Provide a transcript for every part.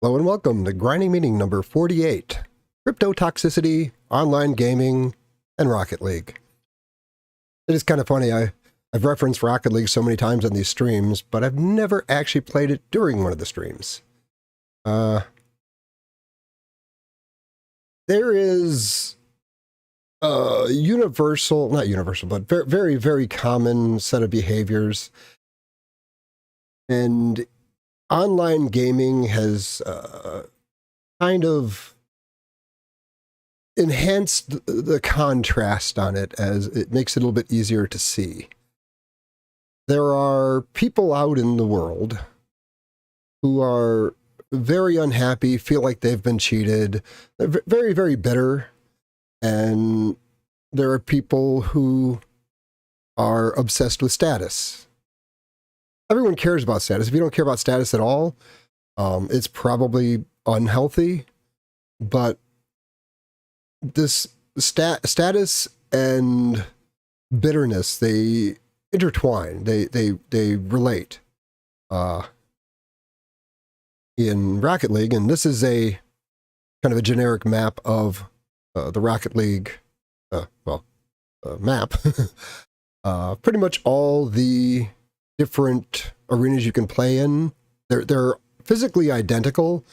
Hello and welcome to Grinding Meeting number 48, Crypto Toxicity, Online Gaming, and Rocket League. It is kind of funny, I've referenced Rocket League so many times on these streams, but I've never actually played it during one of the streams. There is a not universal, but very, very, very common set of behaviors. And online gaming has kind of enhanced the contrast on it, as it makes it a little bit easier to see. There are people out in the world who are very unhappy, feel like they've been cheated. They're very, very bitter. And there are people who are obsessed with status. Everyone cares about status. If you don't care about status at all, it's probably unhealthy. But this status and bitterness, they intertwine. They relate. In Rocket League, and this is a kind of a generic map of the Rocket League map. Pretty much all the different arenas you can play in, they're physically identical.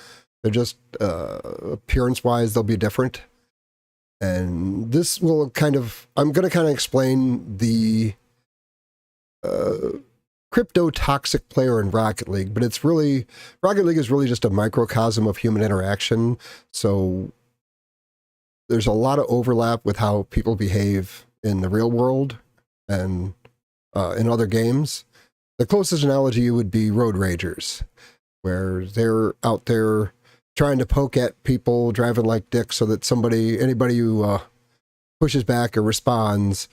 They're just appearance-wise, they'll be different. And this will I'm going to kind of explain the crypto toxic player in Rocket League, but Rocket League is really just a microcosm of human interaction. So there's a lot of overlap with how people behave in the real world and in other games. The closest analogy would be road ragers, where they're out there trying to poke at people driving like dicks so that anybody who pushes back or responds,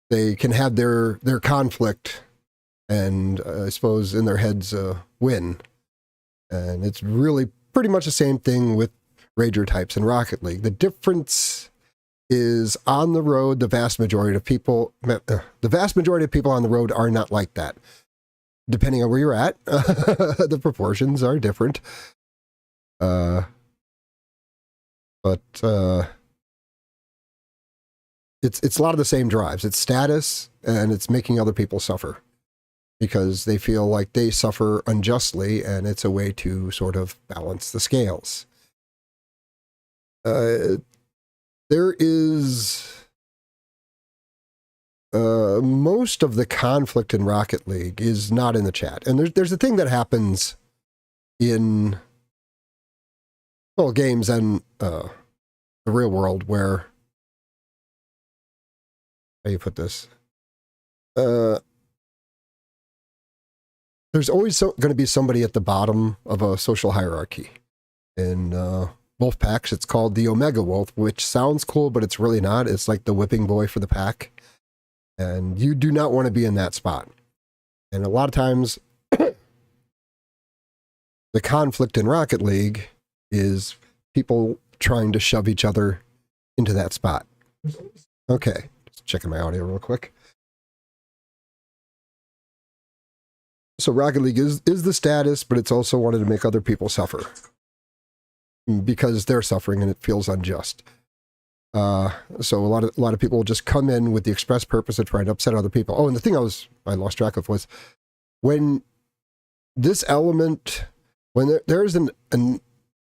they can have their conflict and I suppose in their heads win. And it's really pretty much the same thing with rager types in Rocket League. The difference is on the road, the vast majority of people on the road are not like that. Depending on where you're at, the proportions are different. But it's a lot of the same drives. It's status, and it's making other people suffer because they feel like they suffer unjustly, and it's a way to sort of balance the scales. There is most of the conflict in Rocket League is not in the chat. And there's a thing that happens in games and the real world where, how do you put this? There's always going to be somebody at the bottom of a social hierarchy. In wolf packs, it's called the Omega Wolf, which sounds cool, but it's really not. It's like the whipping boy for the pack. And you do not want to be in that spot. And a lot of times, the conflict in Rocket League is people trying to shove each other into that spot. Okay, just checking my audio real quick. So Rocket League is the status, but it's also wanted to make other people suffer because they're suffering and it feels unjust. So a lot of people will just come in with the express purpose of trying to upset other people. Oh, and the thing I lost track of was when this element, when there's an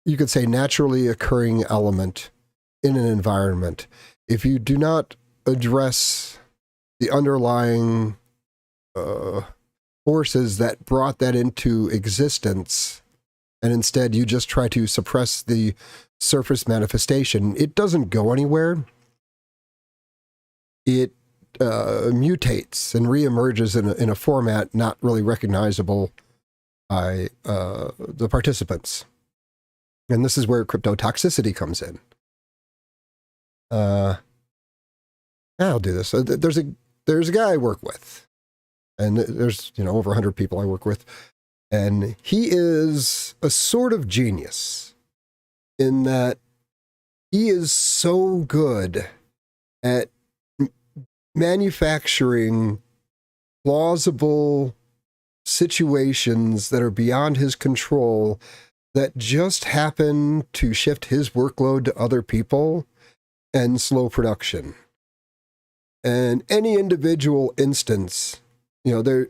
you could say naturally occurring element in an environment, if you do not address the underlying forces that brought that into existence, and instead you just try to suppress the surface manifestation, it doesn't go anywhere. It mutates and reemerges in a format not really recognizable by the participants. And this is where crypto toxicity comes in. I'll do this. There's a guy I work with, and there's over 100 people I work with, and he is a sort of genius in that he is so good at manufacturing plausible situations that are beyond his control that just happen to shift his workload to other people and slow production. And any individual instance, there,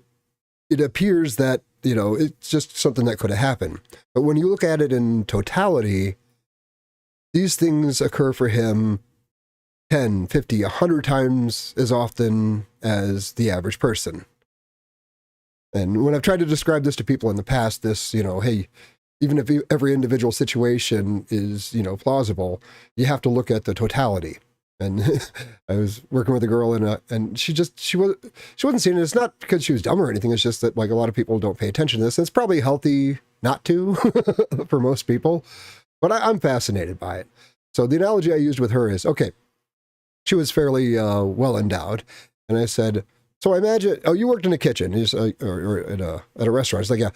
it appears that, it's just something that could have happened. But when you look at it in totality, these things occur for him 10, 50, 100 times as often as the average person. And when I've tried to describe this to people in the past, this, hey, even if every individual situation is, plausible, you have to look at the totality. And I was working with a girl and she wasn't seeing it. It's not because she was dumb or anything. It's just that like a lot of people don't pay attention to this. And it's probably healthy not to for most people, but I'm fascinated by it. So the analogy I used with her is, okay, she was fairly well endowed. And I said, so I imagine, you worked in a kitchen or at a restaurant. It's like, yeah,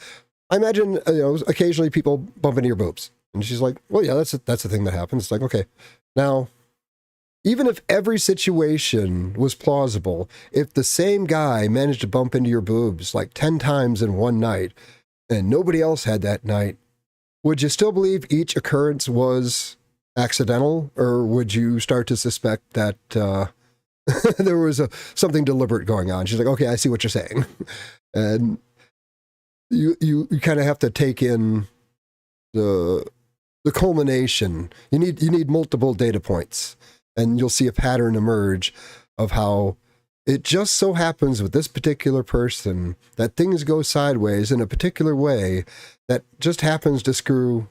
I imagine, occasionally people bump into your boobs. And she's like, well, yeah, that's the thing that happens. It's like, okay, now, even if every situation was plausible, if the same guy managed to bump into your boobs like 10 times in one night and nobody else had that night, would you still believe each occurrence was accidental, or would you start to suspect that there was something deliberate going on? She's like, okay, I see what you're saying. And you kind of have to take in the culmination. You need multiple data points. And you'll see a pattern emerge of how it just so happens with this particular person that things go sideways in a particular way that just happens to screw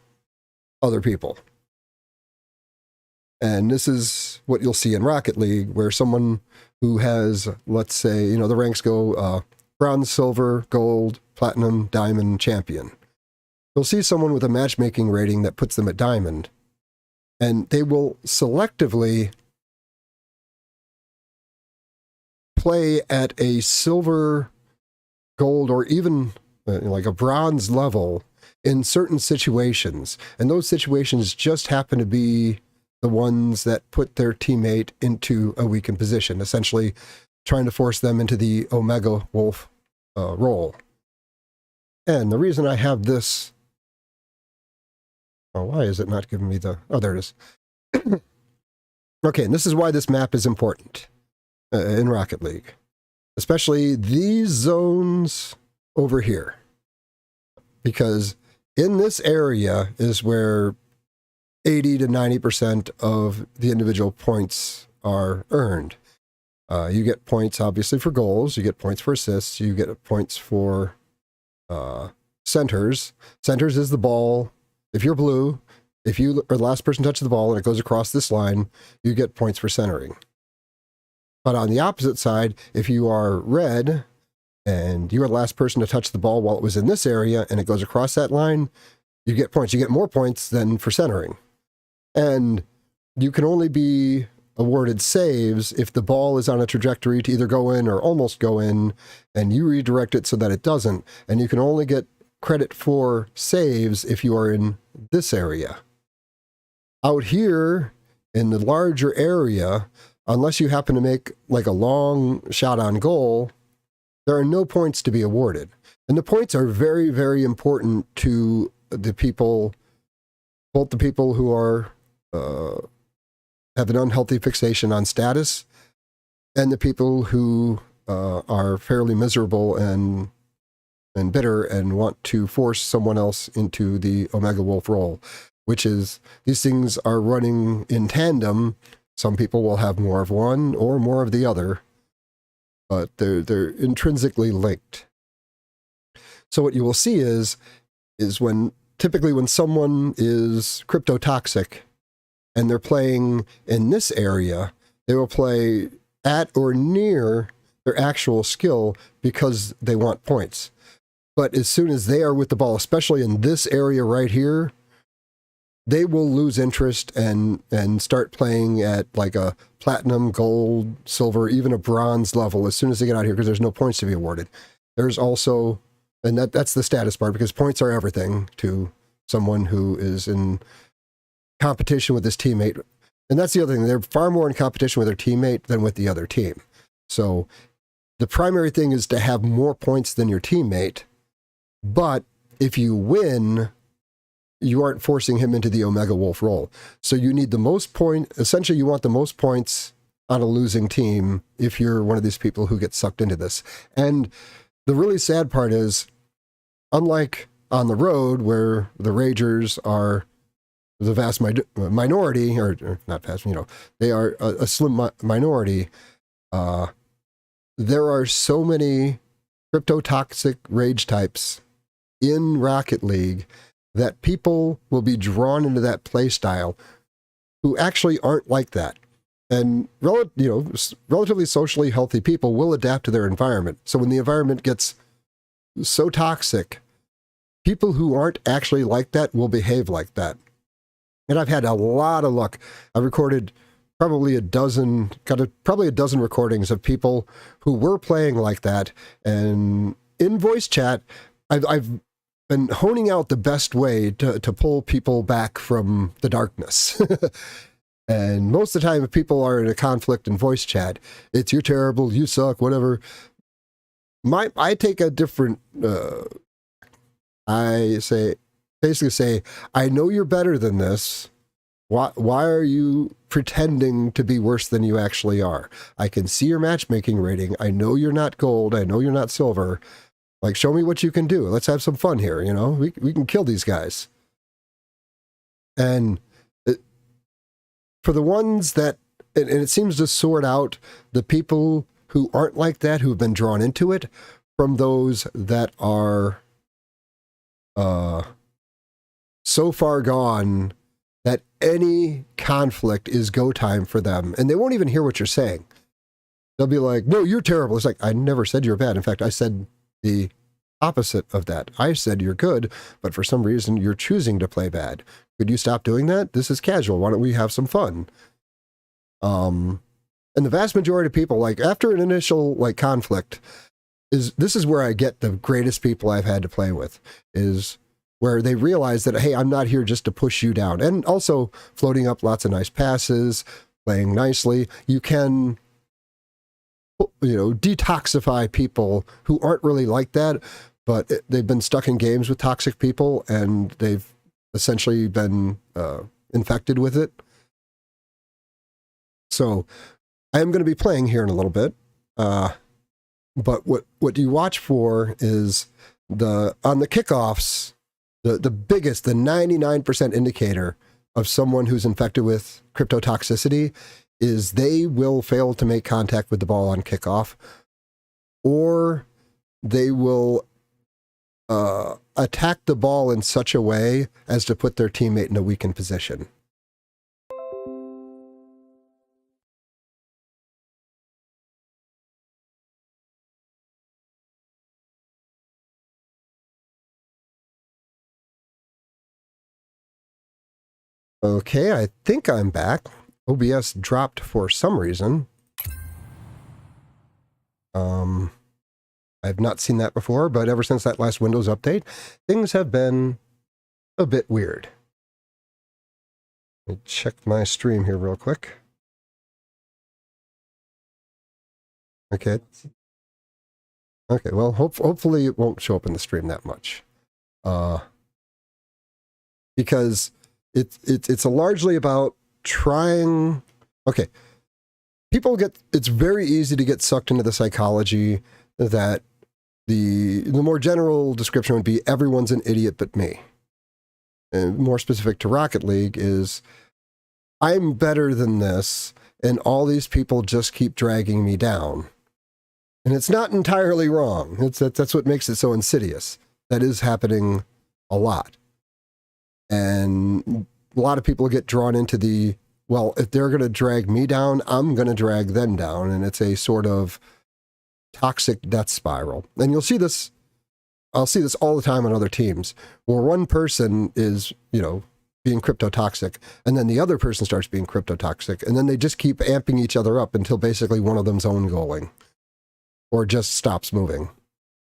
other people. And this is what you'll see in Rocket League, where someone who has, let's say, the ranks go bronze, silver, gold, platinum, diamond, champion. You'll see someone with a matchmaking rating that puts them at diamond. And they will selectively play at a silver, gold, or even like a bronze level in certain situations. And those situations just happen to be the ones that put their teammate into a weakened position, essentially trying to force them into the Omega Wolf role. And the reason I have this... Oh, why is it not giving me the... Oh, there it is. Okay, and this is why this map is important in Rocket League. Especially these zones over here. Because in this area is where 80 to 90% of the individual points are earned. You get points, obviously, for goals. You get points for assists. You get points for centers. Centers is the ball. If you're blue, if you are the last person to touch the ball and it goes across this line, you get points for centering. But on the opposite side, if you are red and you are the last person to touch the ball while it was in this area and it goes across that line, you get points. You get more points than for centering. And you can only be awarded saves if the ball is on a trajectory to either go in or almost go in, and you redirect it so that it doesn't. And you can only get credit for saves if you are in this area. Out here in the larger area, unless you happen to make like a long shot on goal, there are no points to be awarded. And the points are very, very important to the people, both the people who are have an unhealthy fixation on status and the people who are fairly miserable and bitter and want to force someone else into the Omega Wolf role, which is, these things are running in tandem. Some people will have more of one or more of the other, but they're intrinsically linked. So what you will see is typically when someone is cryptotoxic and they're playing in this area, they will play at or near their actual skill because they want points. But as soon as they are with the ball, especially in this area right here, they will lose interest and start playing at like a platinum, gold, silver, even a bronze level as soon as they get out here, because there's no points to be awarded. There's also, and that's the status part, because points are everything to someone who is in competition with his teammate. And that's the other thing. They're far more in competition with their teammate than with the other team. So the primary thing is to have more points than your teammate. But if you win, you aren't forcing him into the Omega Wolf role. So you need the most essentially you want the most points on a losing team if you're one of these people who get sucked into this. And the really sad part is, unlike on the road where the Ragers are the vast minority, or not vast, they are a slim minority, there are so many cryptotoxic rage types in Rocket League that people will be drawn into that play style who actually aren't like that. And relatively socially healthy people will adapt to their environment. So when the environment gets so toxic, people who aren't actually like that will behave like that. And I've had a lot of luck. I recorded probably a dozen recordings of people who were playing like that. And in voice chat, I've been honing out the best way to pull people back from the darkness. And most of the time, if people are in a conflict in voice chat, it's "you're terrible, you suck," whatever. I take a different, basically say, I know you're better than this. Why are you pretending to be worse than you actually are? I can see your matchmaking rating. I know you're not gold. I know you're not silver. Like, show me what you can do. Let's have some fun here. We can kill these guys. And for the ones that, and it seems to sort out the people who aren't like that, who've been drawn into it, from those that are so far gone that any conflict is go time for them. And they won't even hear what you're saying. They'll be like, "No, you're terrible." It's like, I never said you're bad. In fact, I said the opposite of that. I said you're good, but for some reason you're choosing to play bad. Could you stop doing that? This is casual. Why don't we have some fun? And the vast majority of people, like, after an initial conflict, this is where I get the greatest people I've had to play with, is where they realize that, hey, I'm not here just to push you down. And also floating up lots of nice passes, playing nicely. You can, detoxify people who aren't really like that, but they've been stuck in games with toxic people and they've essentially been infected with it. So I am going to be playing here in a little bit. But what you watch for is on the kickoffs, the biggest, the 99% indicator of someone who's infected with cryptotoxicity is they will fail to make contact with the ball on kickoff, or they will attack the ball in such a way as to put their teammate in a weakened position. Okay, I think I'm back. OBS dropped for some reason. I've not seen that before, but ever since that last Windows update, things have been a bit weird. Let me check my stream here real quick. Okay. Okay, well, hopefully it won't show up in the stream that much. Because it's largely about trying. Okay, it's very easy to get sucked into the psychology that the more general description would be everyone's an idiot but me. And more specific to Rocket League is I'm better than this, and all these people just keep dragging me down. And it's not entirely wrong. That's what makes it so insidious. That is happening a lot. And a lot of people get drawn into well, if they're going to drag me down, I'm going to drag them down. And it's a sort of toxic death spiral. And I'll see this all the time on other teams, where one person is, being cryptotoxic, and then the other person starts being cryptotoxic, and then they just keep amping each other up until basically one of them's own-goaling, or just stops moving.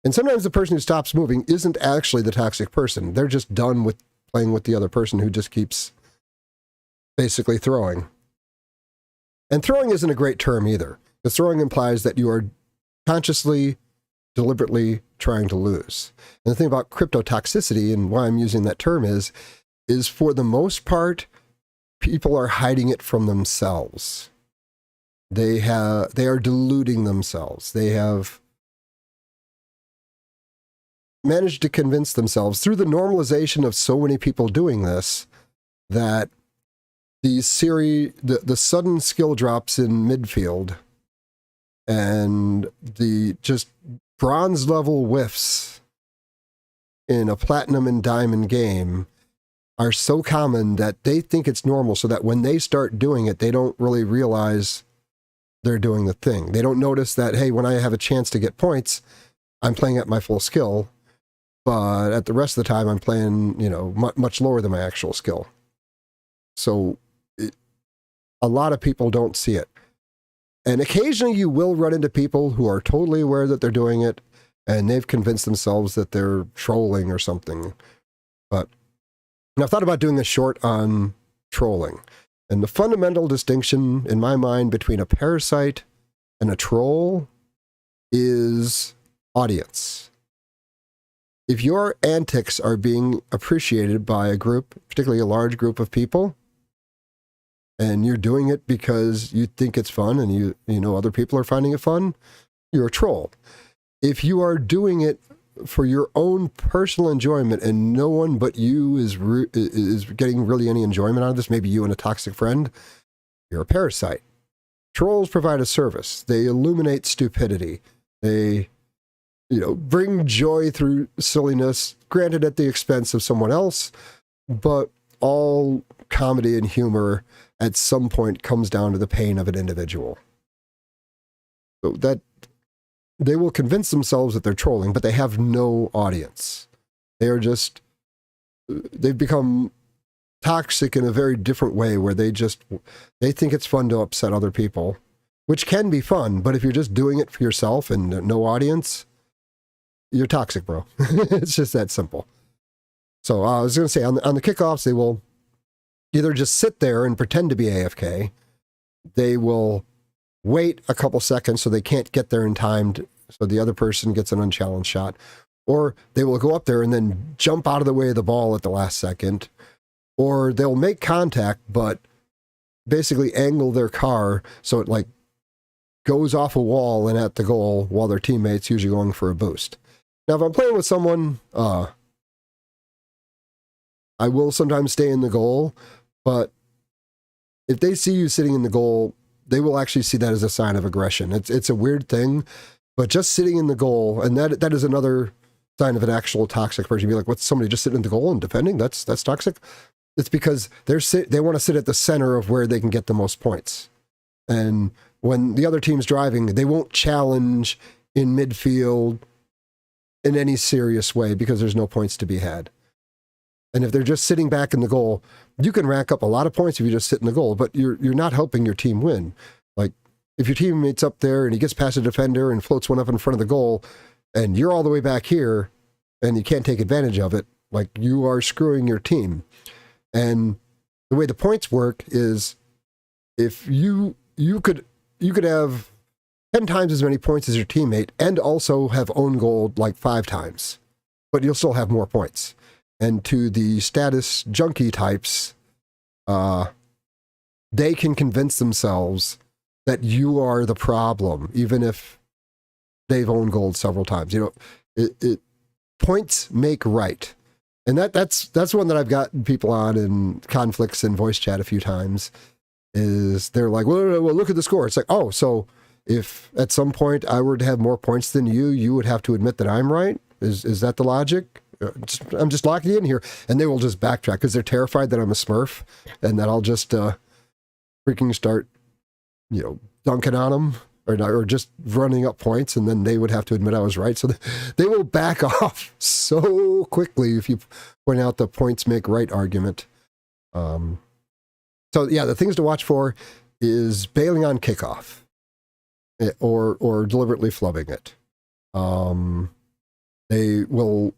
And sometimes the person who stops moving isn't actually the toxic person. They're just done with playing with the other person who just keeps basically throwing. And throwing isn't a great term either, because throwing implies that you are consciously, deliberately trying to lose. And the thing about cryptotoxicity, and why I'm using that term, is is for the most part, people are hiding it from themselves. They are deluding themselves. They have managed to convince themselves through the normalization of so many people doing this that the sudden skill drops in midfield and the just bronze level whiffs in a platinum and diamond game are so common that they think it's normal, so that when they start doing it, they don't really realize they're doing the thing. They don't notice that, hey, when I have a chance to get points, I'm playing at my full skill, but at the rest of the time, I'm playing, much lower than my actual skill. So a lot of people don't see it. And occasionally you will run into people who are totally aware that they're doing it, and they've convinced themselves that they're trolling or something. But I've thought about doing a short on trolling. And the fundamental distinction in my mind between a parasite and a troll is audience. If your antics are being appreciated by a group, particularly a large group of people, and you're doing it because you think it's fun and you know other people are finding it fun, you're a troll. If you are doing it for your own personal enjoyment and no one but you is getting really any enjoyment out of this, maybe you and a toxic friend, you're a parasite. Trolls provide a service. They illuminate stupidity. They, bring joy through silliness, granted at the expense of someone else, but all comedy and humor at some point comes down to the pain of an individual. So that they will convince themselves that they're trolling, but they have no audience. They've become toxic in a very different way where they think it's fun to upset other people, which can be fun, but if you're just doing it for yourself and no audience, you're toxic, bro. It's just that simple. So I was going to say, on the kickoffs, they will either just sit there and pretend to be AFK. They will wait a couple seconds so they can't get there in time so the other person gets an unchallenged shot. Or they will go up there and then jump out of the way of the ball at the last second. Or they'll make contact, but basically angle their car so it goes off a wall and at the goal while their teammate's usually going for a boost. Now, if I'm playing with someone, I will sometimes stay in the goal, but if they see you sitting in the goal, they will actually see that as a sign of aggression. It's a weird thing, but just sitting in the goal, and that is another sign of an actual toxic person. You'd be like, what's somebody just sitting in the goal and defending? That's toxic. It's because they want to sit at the center of where they can get the most points. And when the other team's driving, they won't challenge in midfield in any serious way because there's no points to be had. And if they're just sitting back in the goal, you can rack up a lot of points if you just sit in the goal, but you're not helping your team win. Like, if your teammate's up there and he gets past a defender and floats one up in front of the goal, and you're all the way back here, and you can't take advantage of it, like, you are screwing your team. And the way the points work is, if you could have 10 times as many points as your teammate and also have own goal 5 times, but you'll still have more points. And to the status junkie types, they can convince themselves that you are the problem, even if they've owned gold several times. Points make right. And that's one that I've gotten people on in conflicts in voice chat a few times, is they're like, well, look at the score. It's like, oh, so if at some point I were to have more points than you would have to admit that I'm right? Is that the logic? I'm just locking you in here. And they will just backtrack because they're terrified that I'm a Smurf and that I'll just freaking start, dunking on them or just running up points, and then they would have to admit I was right. So they will back off so quickly if you point out the points make right argument. So yeah, the things to watch for is bailing on kickoff or deliberately flubbing it. They will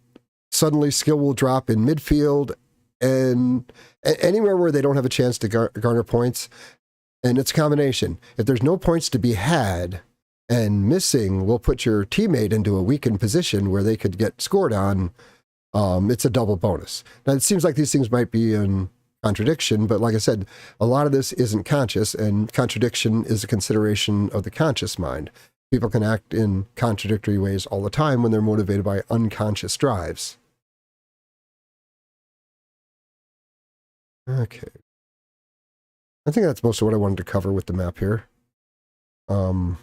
suddenly skill will drop in midfield and anywhere where they don't have a chance to garner points. And it's a combination. If there's no points to be had and missing will put your teammate into a weakened position where they could get scored on, it's a double bonus. Now, it seems like these things might be in contradiction, but like I said, a lot of this isn't conscious, and contradiction is a consideration of the conscious mind. People can act in contradictory ways all the time when they're motivated by unconscious drives. Okay. I think that's most of what I wanted to cover with the map here. And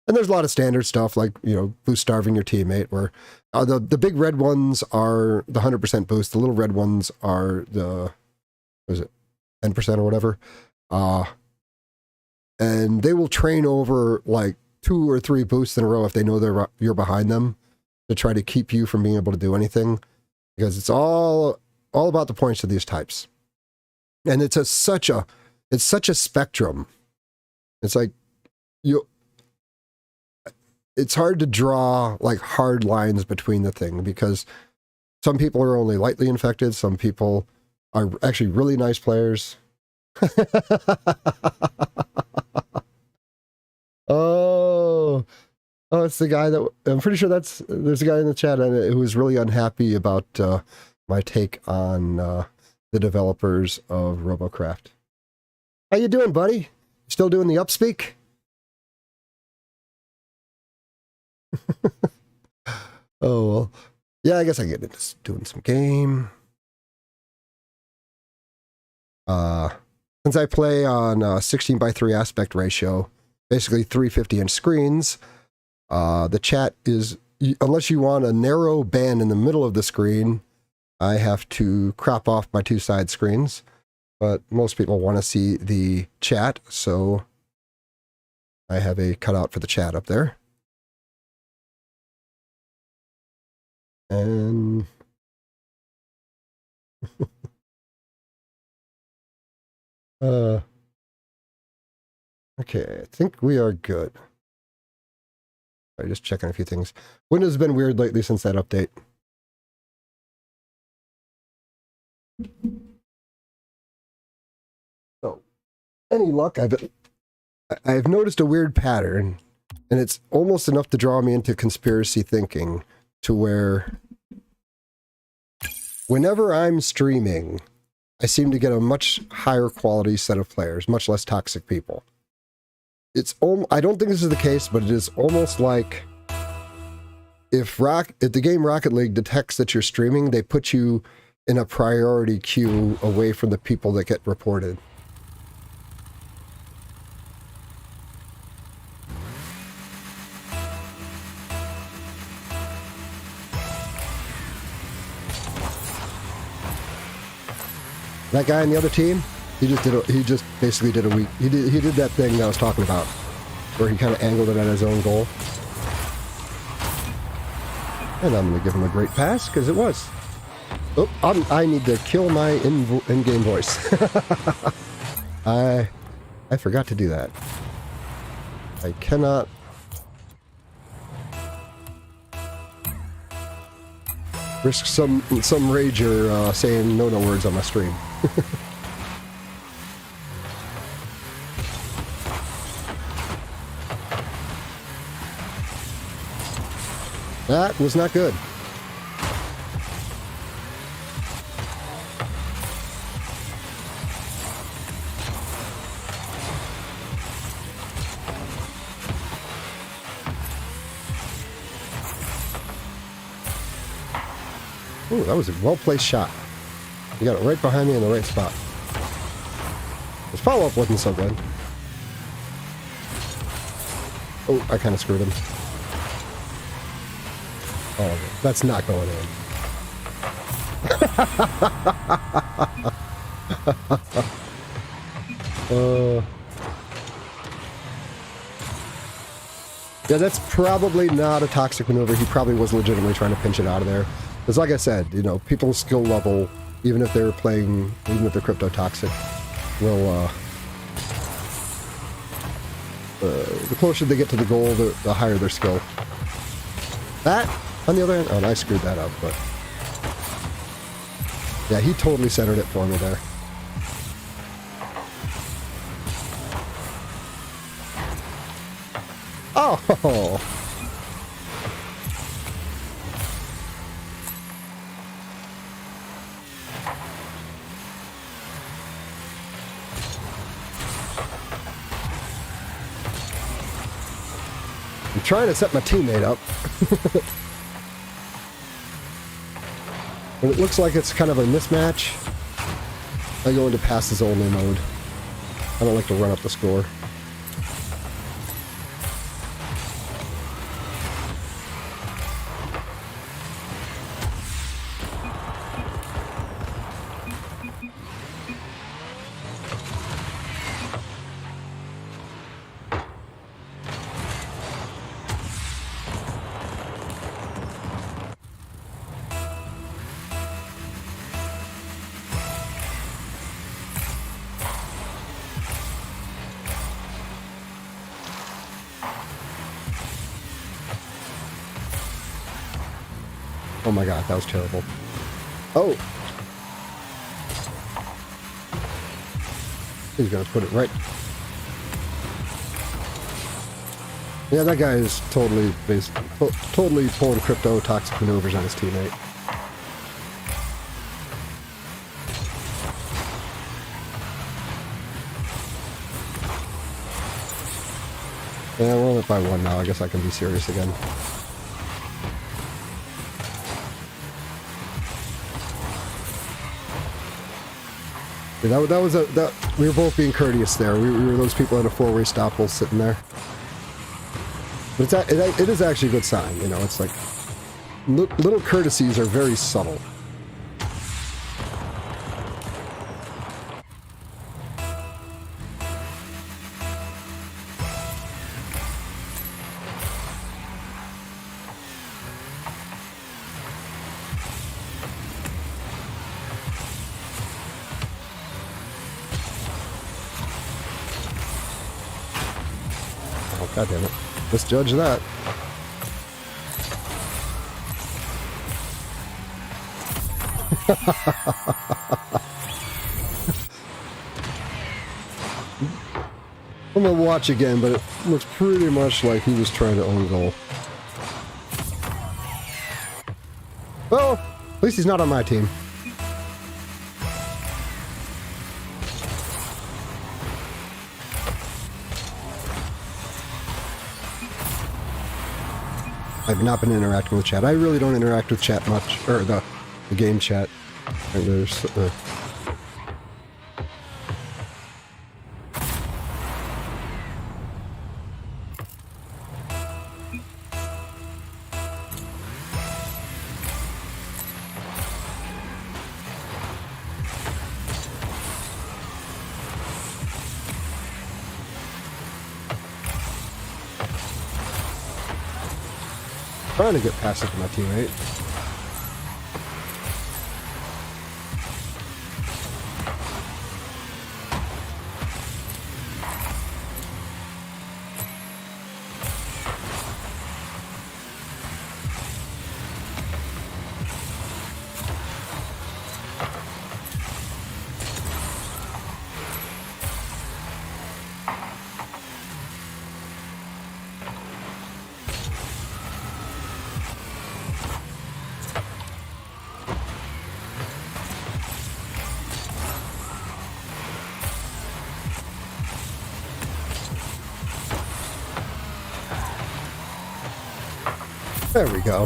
there's a lot of standard stuff like, you know, boost starving your teammate, where the big red ones are the 100% boost. The little red ones are the, what is it, 10% or whatever. And they will train over like 2 or 3 boosts in a row if they know you're behind them, to try to keep you from being able to do anything, because it's all about the points of these types. And it's such a spectrum. It's like it's hard to draw like hard lines between the thing, because some people are only lightly infected, some people are actually really nice players. Oh, it's the guy that, I'm pretty sure there's a guy in the chat who was really unhappy about my take on the developers of Robocraft. How you doing, buddy? Still doing the upspeak? Oh, well. Yeah, I guess I get into doing some game. Since I play on 16:3 aspect ratio, basically 350-inch screens, the chat is, unless you want a narrow band in the middle of the screen, I have to crop off my 2 side screens. But most people want to see the chat, so I have a cutout for the chat up there. And okay, I think we are good. I'm just checking a few things. Windows has been weird lately since that update. So, any luck, I've noticed a weird pattern, and it's almost enough to draw me into conspiracy thinking, to where whenever I'm streaming, I seem to get a much higher quality set of players, much less toxic people. I don't think this is the case, but it is almost like if the game Rocket League detects that you're streaming, they put you in a priority queue away from the people that get reported. That guy on the other team, he just basically did he did that thing that I was talking about, where he kind of angled it at his own goal. And I'm going to give him a great pass, because it was. Oh, I need to kill my in-game voice. I forgot to do that. I cannot. Risk some rager saying no words on my stream. That was not good. Ooh, that was a well-placed shot. You got it right behind me in the right spot. His follow-up wasn't so good. Oh, I kind of screwed him. Oh, that's not going in. Yeah, that's probably not a toxic maneuver. He probably was legitimately trying to pinch it out of there. Because like I said, you know, people's skill level, even if they're crypto toxic, will, the closer they get to the goal, the higher their skill. That, on the other hand, oh, I screwed that up, but yeah, he totally centered it for me there. Oh! I'm trying to set my teammate up. When it looks like it's kind of a mismatch, I go into passes only mode. I don't like to run up the score. Oh my god, that was terrible. Oh! He's gonna put it right. Yeah, that guy is totally pulling crypto toxic maneuvers on his teammate. Yeah, we're only by one now. I guess I can be serious again. Yeah, we were both being courteous there. We were those people at a four-way stop both sitting there. But it is actually a good sign, you know. It's like little courtesies are very subtle. God damn it. Misjudge that. I'm gonna watch again, but it looks pretty much like he was trying to own goal. Well, at least he's not on my team. I've not been interacting with chat. I really don't interact with chat much, or the game chat. And there's trying to get past it to my teammate. There we go.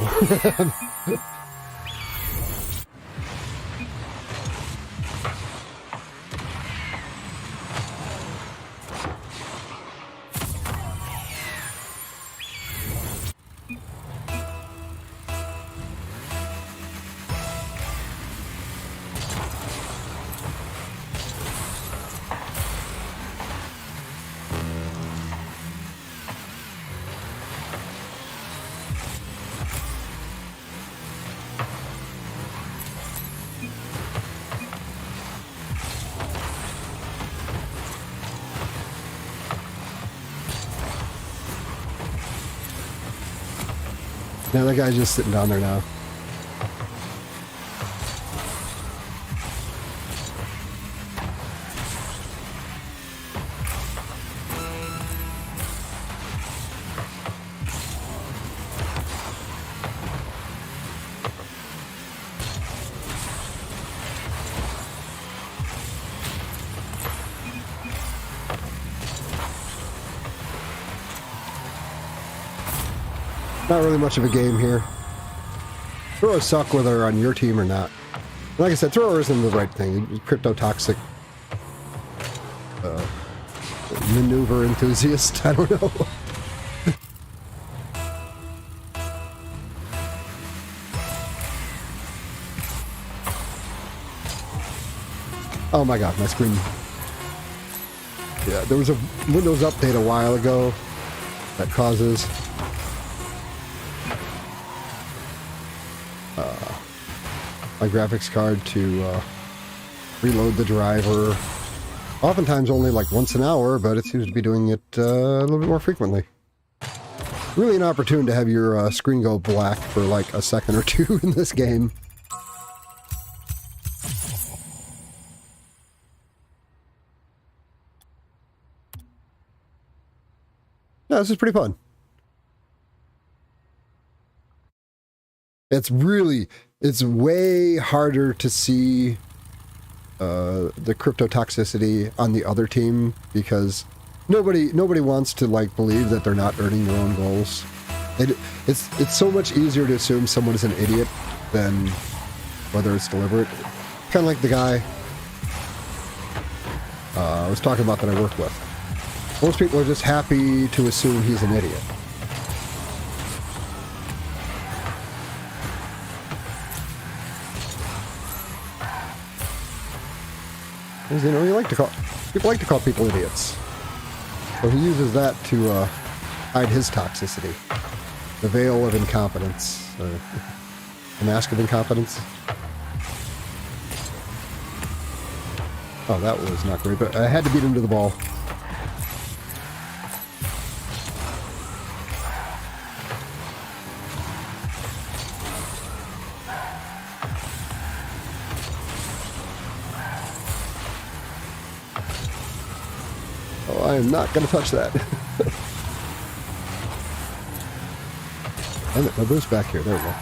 Now that guy's just sitting down there now. Not really much of a game here. Throwers suck whether they're on your team or not. Like I said, thrower isn't the right thing. Crypto toxic maneuver enthusiast. I don't know. Oh my god, my screen. Yeah, there was a Windows update a while ago that causes my graphics card to reload the driver. Oftentimes only like once an hour, but it seems to be doing it a little bit more frequently. Really inopportune to have your screen go black for like a second or two in this game. Yeah, this is pretty fun. It's way harder to see the crypto toxicity on the other team because nobody wants to like believe that they're not earning their own goals. It's so much easier to assume someone is an idiot than whether it's deliberate. Kind of like the guy I was talking about that I work with. Most people are just happy to assume he's an idiot. You know, people like to call people idiots. So he uses that to hide his toxicity. The veil of incompetence. The mask of incompetence. Oh, that was not great, but I had to beat him to the ball. I am not going to touch that. Damn it, my boost back here. There we go.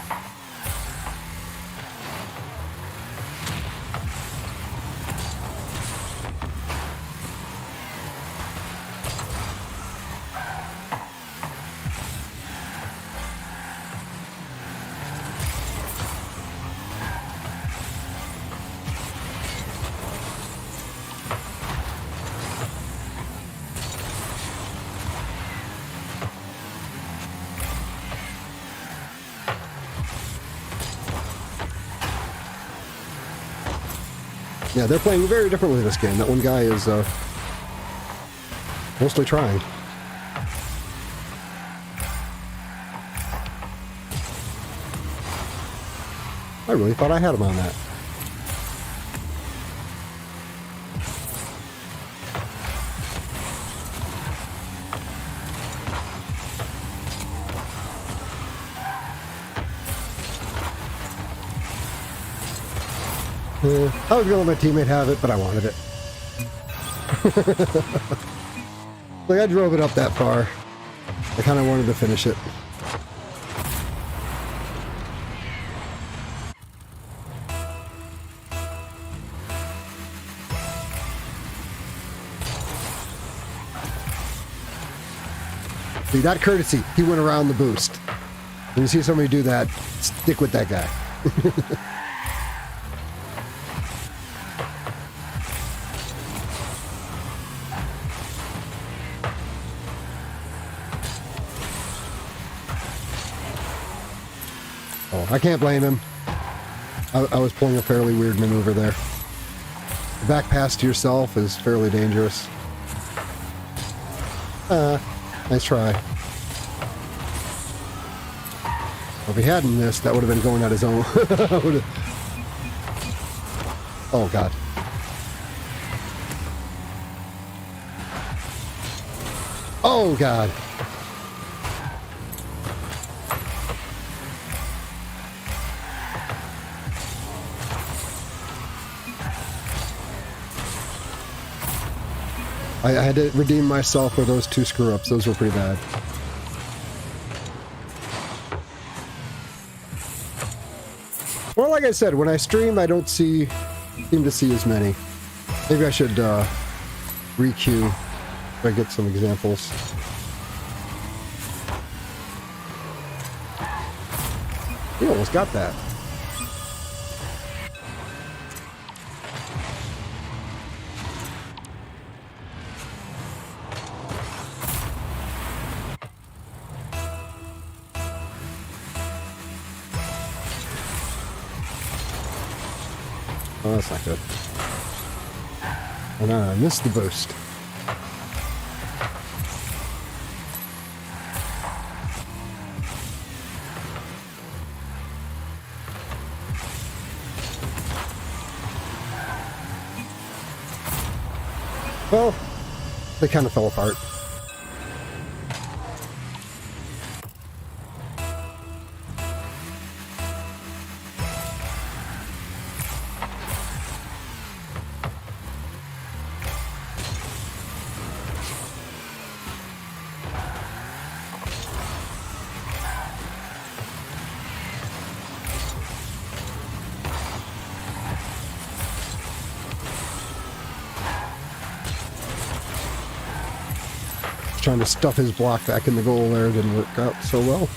Yeah, they're playing very differently this game. That one guy is mostly trying. I really thought I had him on that. I was going to let my teammate have it, but I wanted it. Like, I drove it up that far. I kind of wanted to finish it. See, that courtesy, he went around the boost. When you see somebody do that, stick with that guy. Oh, I can't blame him. I was pulling a fairly weird maneuver there. The back pass to yourself is fairly dangerous. Nice try. Well, if he hadn't missed, that would have been going at his own. Oh, God. Oh, God. I had to redeem myself for those two screw-ups. Those were pretty bad. Well, like I said, when I stream, I don't seem to see as many. Maybe I should re-queue if I get some examples. He almost got that. Oh, that's not good. And I missed the boost. Well, they kind of fell apart. Trying to stuff his block back in the goal there didn't work out so well.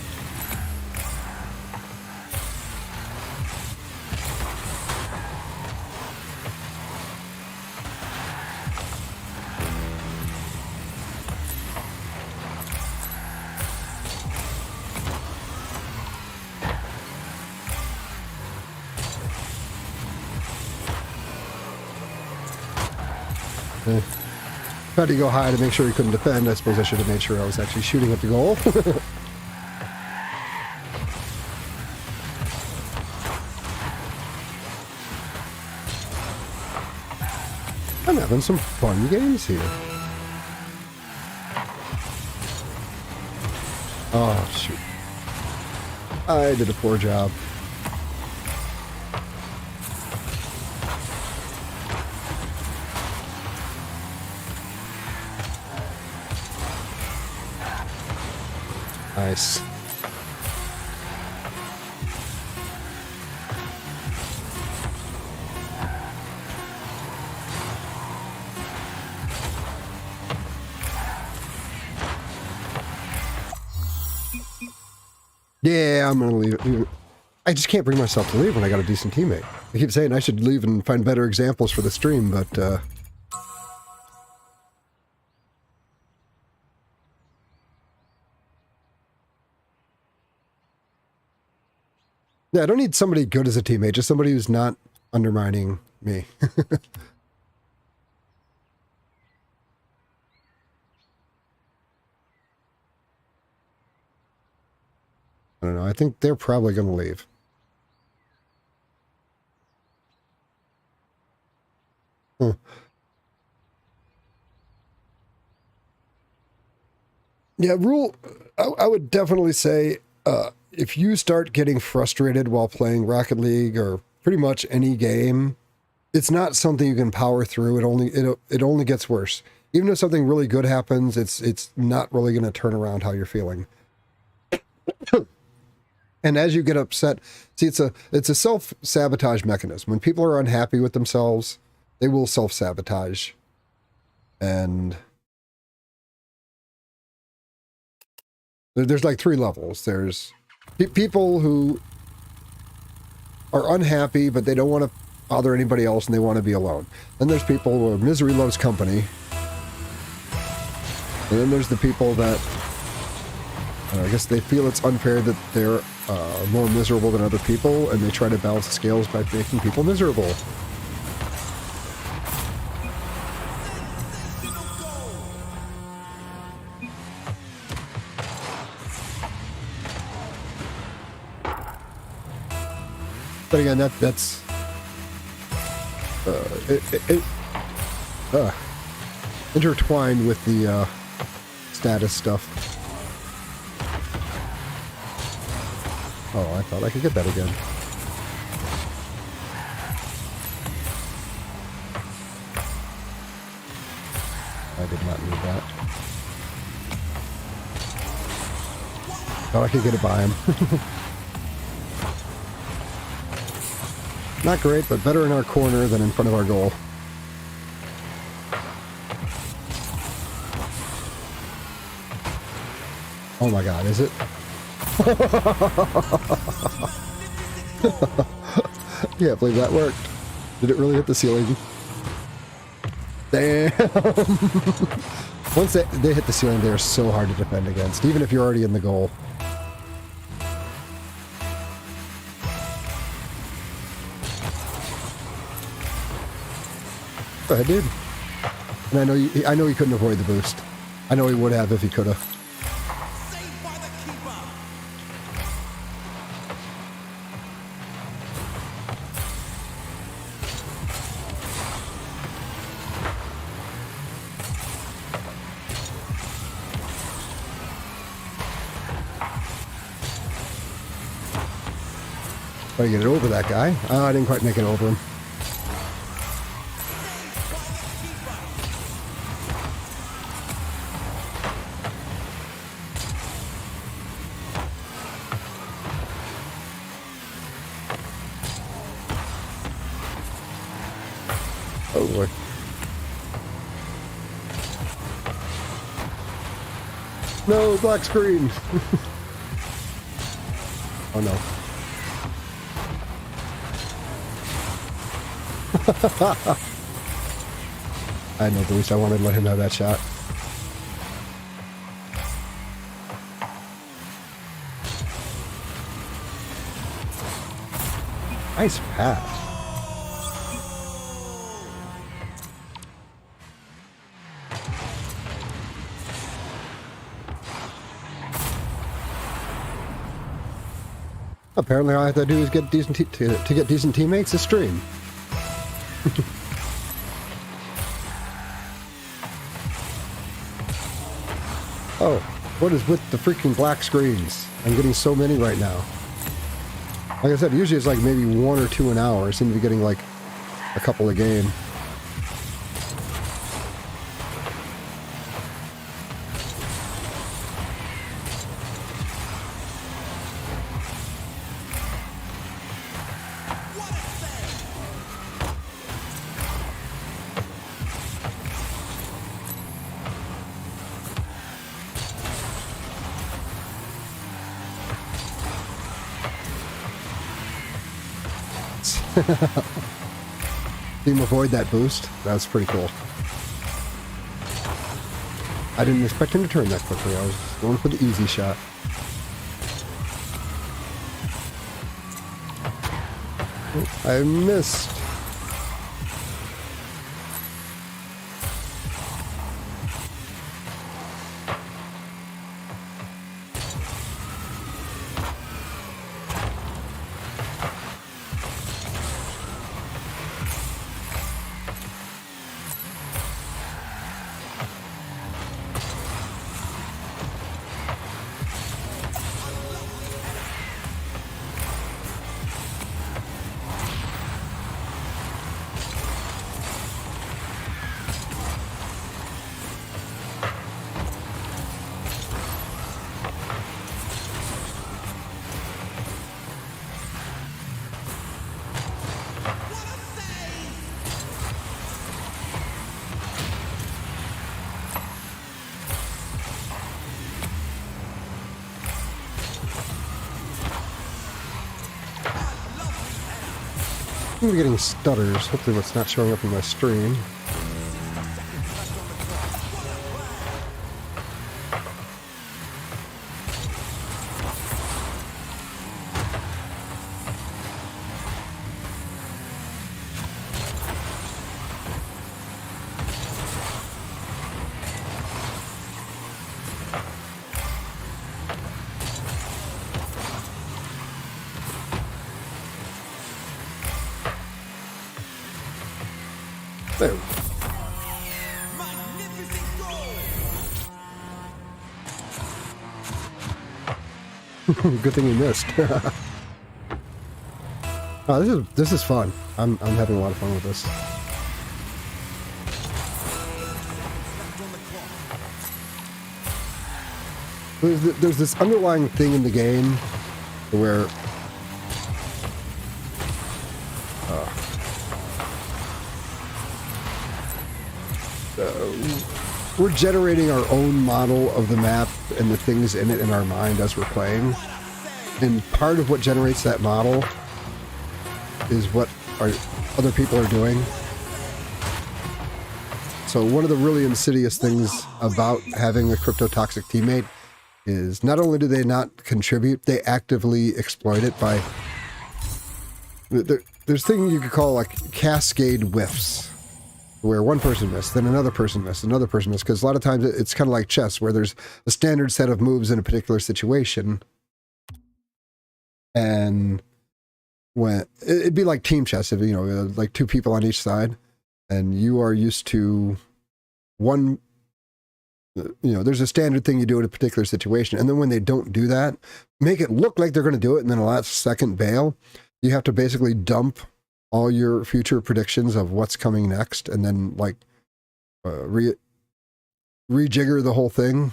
Tried to go high to make sure he couldn't defend. I suppose I should have made sure I was actually shooting at the goal. I'm having some fun games here. Oh, shoot. I did a poor job. Nice. Yeah, I'm gonna leave. I just can't bring myself to leave when I got a decent teammate. I keep saying I should leave and find better examples for the stream, but yeah, I don't need somebody good as a teammate, just somebody who's not undermining me. I don't know. I think they're probably going to leave. Huh. Yeah, rule. I would definitely say if you start getting frustrated while playing Rocket League or pretty much any game, it's not something you can power through. It only gets worse. Even if something really good happens, it's not really going to turn around how you're feeling. And as you get upset, see, it's a self-sabotage mechanism. When people are unhappy with themselves, they will self-sabotage. And there's like 3 levels. There's people who are unhappy, but they don't want to bother anybody else and they want to be alone. Then there's people where misery loves company. And then there's the people that, I guess they feel it's unfair that they're more miserable than other people, and they try to balance the scales by making people miserable. But again, that's intertwined with the status stuff. Oh, I thought I could get that again. I did not need that. Thought I could get it by him. Not great, but better in our corner than in front of our goal. Oh my god, is it? Can't believe that worked. Did it really hit the ceiling? Damn! Once they hit the ceiling, they are so hard to defend against, even if you're already in the goal. Go ahead, dude. And I know he couldn't avoid the boost. I know he would have if he could have. Try to get it over that guy. Oh, I didn't quite make it over him. Oh boy. No, black screen. Oh no. I had no boost. I wanted to let him have that shot. Nice pass. Apparently all I have to do is get decent to get decent teammates to stream. Oh, what is with the freaking black screens? I'm getting so many right now. Like I said, usually it's like maybe 1 or 2 an hour. I seem to be getting like a couple a game. Team avoid that boost. That's pretty cool. I didn't expect him to turn that quickly. I was going for the easy shot. Oh, I missed. I'm getting stutters. Hopefully what's not showing up in my stream. There. Good thing you missed. Oh, this is fun. I'm having a lot of fun with this. There's this underlying thing in the game where we're generating our own model of the map and the things in it in our mind as we're playing. And part of what generates that model is what other people are doing. So one of the really insidious things about having a cryptotoxic teammate is not only do they not contribute, they actively exploit it by... There's things you could call like cascade whiffs, where one person missed, then another person missed, another person missed, because a lot of times it's kind of like chess, where there's a standard set of moves in a particular situation. And when it'd be like team chess, if you know, like two people on each side, and you are used to one, you know, there's a standard thing you do in a particular situation, and then when they don't do that, make it look like they're going to do it, and then a last second bail, you have to basically dump all your future predictions of what's coming next, and then like rejigger the whole thing.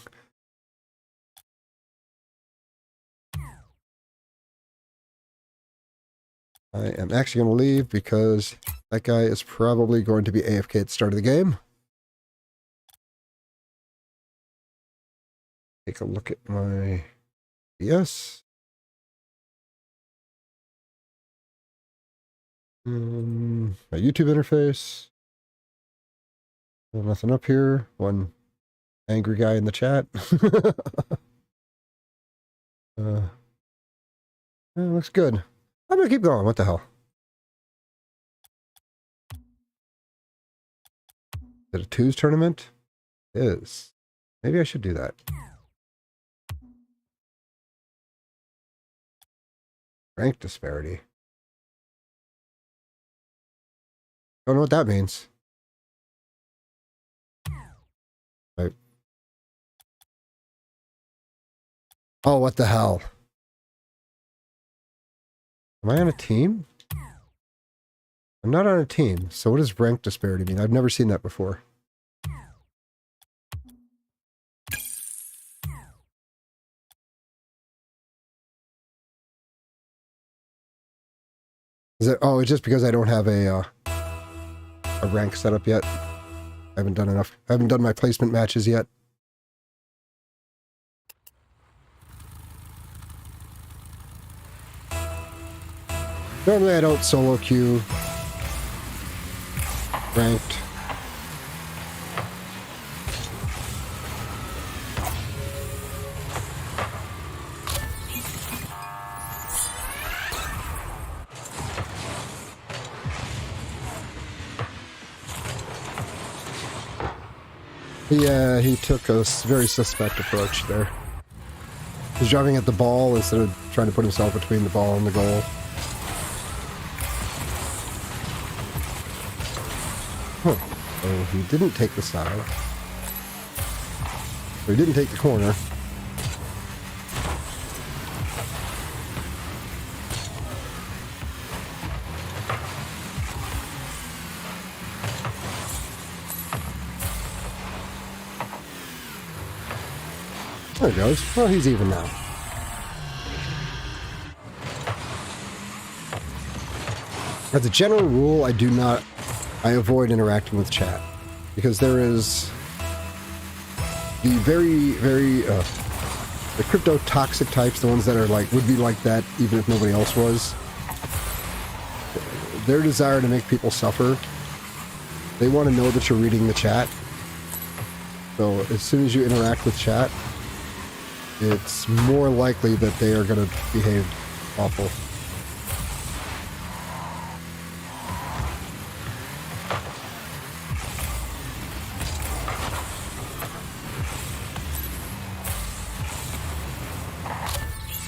I am actually going to leave because that guy is probably going to be AFK at the start of the game. Take a look at my yes. My YouTube interface. Nothing up here. One angry guy in the chat. Looks good. I'm gonna keep going. What the hell? Is it a twos tournament? It is. Maybe I should do that. Rank disparity. Don't know what that means. Right. Oh, what the hell? Am I on a team? I'm not on a team. So what does rank disparity mean? I've never seen that before. Is it? Oh, it's just because I don't have a rank set up yet. I haven't done enough. I haven't done my placement matches yet. Normally I don't solo queue ranked. Yeah, he took a very suspect approach there. He's driving at the ball instead of trying to put himself between the ball and the goal. Huh. So he didn't take the side. So he didn't take the corner. There he goes. Well, he's even now. As a general rule, I avoid interacting with chat, because there is the the crypto toxic types, the ones that are like, would be like that even if nobody else was. Their desire to make people suffer. They want to know that you're reading the chat. So as soon as you interact with chat, it's more likely that they are going to behave awful.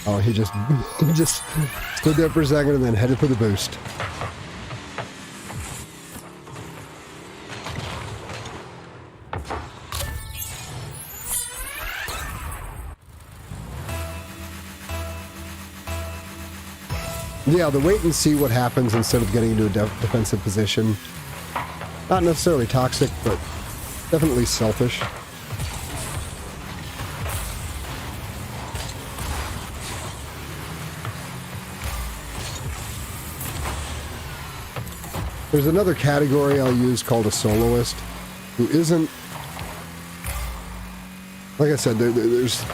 Oh, he just stood there for a second and then headed for the boost. Yeah, the wait and see what happens instead of getting into a defensive position. Not necessarily toxic, but definitely selfish. There's another category I'll use called a soloist, who isn't... Like I said, there's...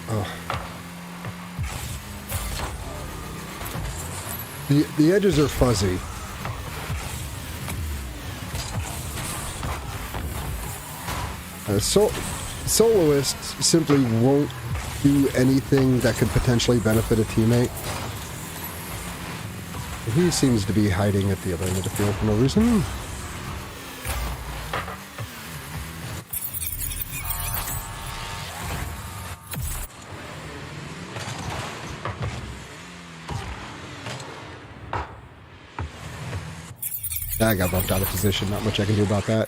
Oh. The edges are fuzzy. Soloists simply won't do anything that could potentially benefit a teammate. He seems to be hiding at the other end of the field for no reason. I got bumped out of position. Not much I can do about that.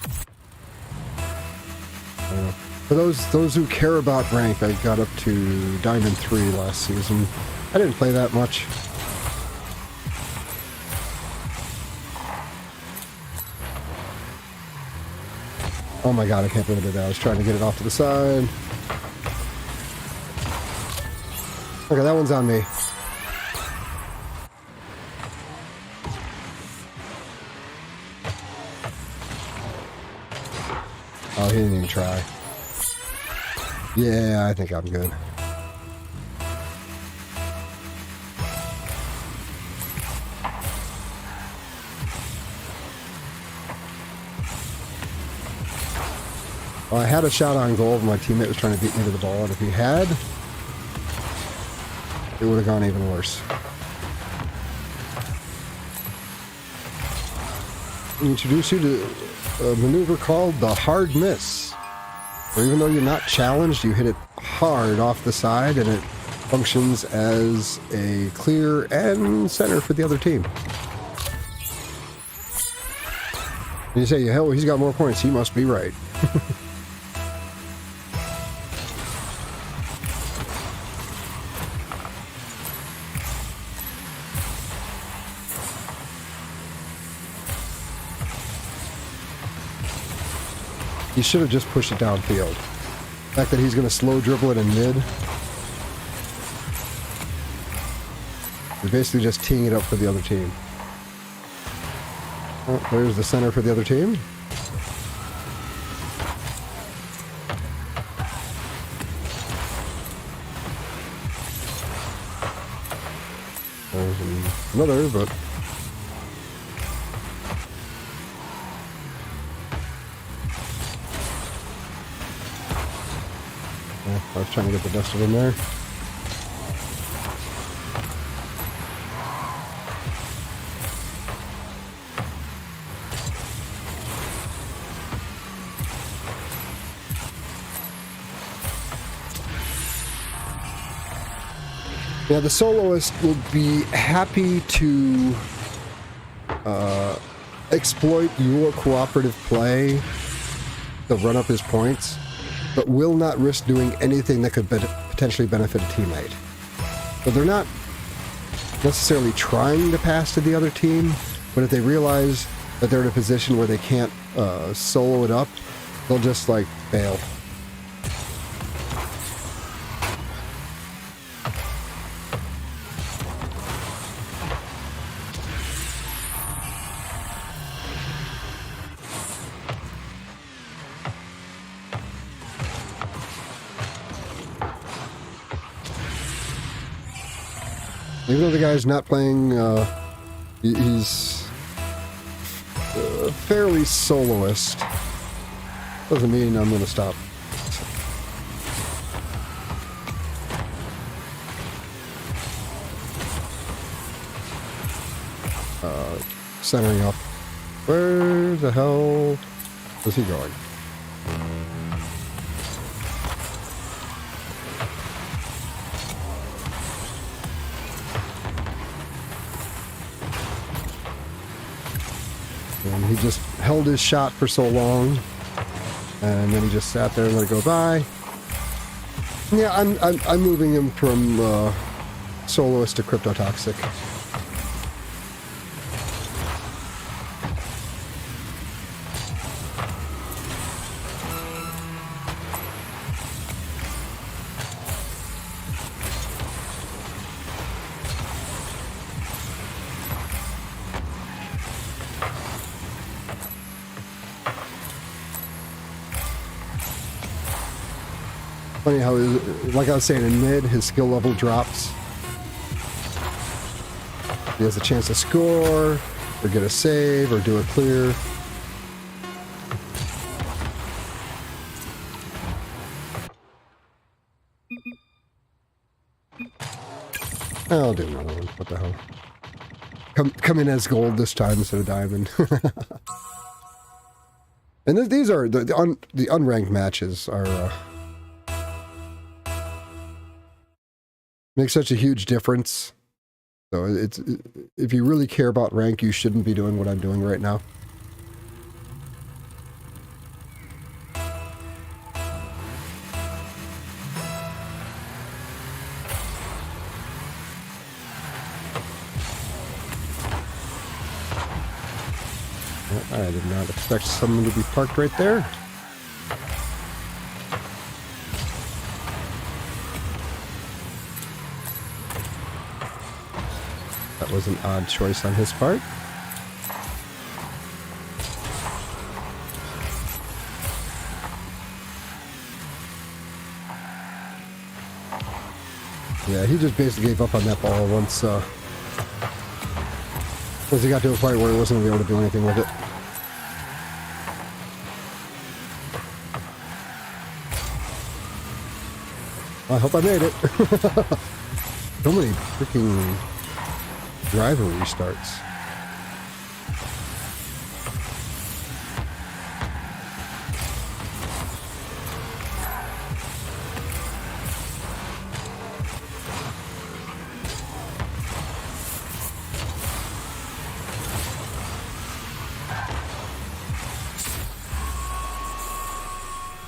For those who care about rank, I got up to Diamond 3 last season. I didn't play that much. Oh my god, I can't believe I did that. I was trying to get it off to the side. Okay, that one's on me. Oh, he didn't even try. Yeah, I think I'm good. Well, I had a shot on goal, but my teammate was trying to beat me to the ball, and if he had, it would have gone even worse. I introduce you to a maneuver called the hard miss, where even though you're not challenged, you hit it hard off the side, and it functions as a clear and center for the other team. And you say, hell, he's got more points. He must be right. He should have just pushed it downfield. The fact that he's going to slow dribble it in mid. You're basically just teeing it up for the other team. Oh, there's the center for the other team. There's another, but... I was trying to get the best of him there. Yeah, the soloist will be happy to exploit your cooperative play to run up his points, but will not risk doing anything that could potentially benefit a teammate. So they're not necessarily trying to pass to the other team, but if they realize that they're in a position where they can't solo it up, they'll just like bail. Even though the guy's not playing, he's fairly soloist. Doesn't mean I'm going to stop. Centering up. Where the hell is he going? And he just held his shot for so long, and then he just sat there and let it go by. Yeah, I'm moving him from soloist to cryptotoxic. Funny how, like I was saying, in mid, his skill level drops. He has a chance to score, or get a save, or do a clear. I'll do another one. What the hell? Come in as gold this time instead of diamond. And these are the unranked matches are make such a huge difference. So it's if you really care about rank, you shouldn't be doing what I'm doing right now. I did not expect someone to be parked right there. That was an odd choice on his part. Yeah, he just basically gave up on that ball once he got to a point where he wasn't going to be able to do anything with it. I hope I made it. So many freaking driver restarts.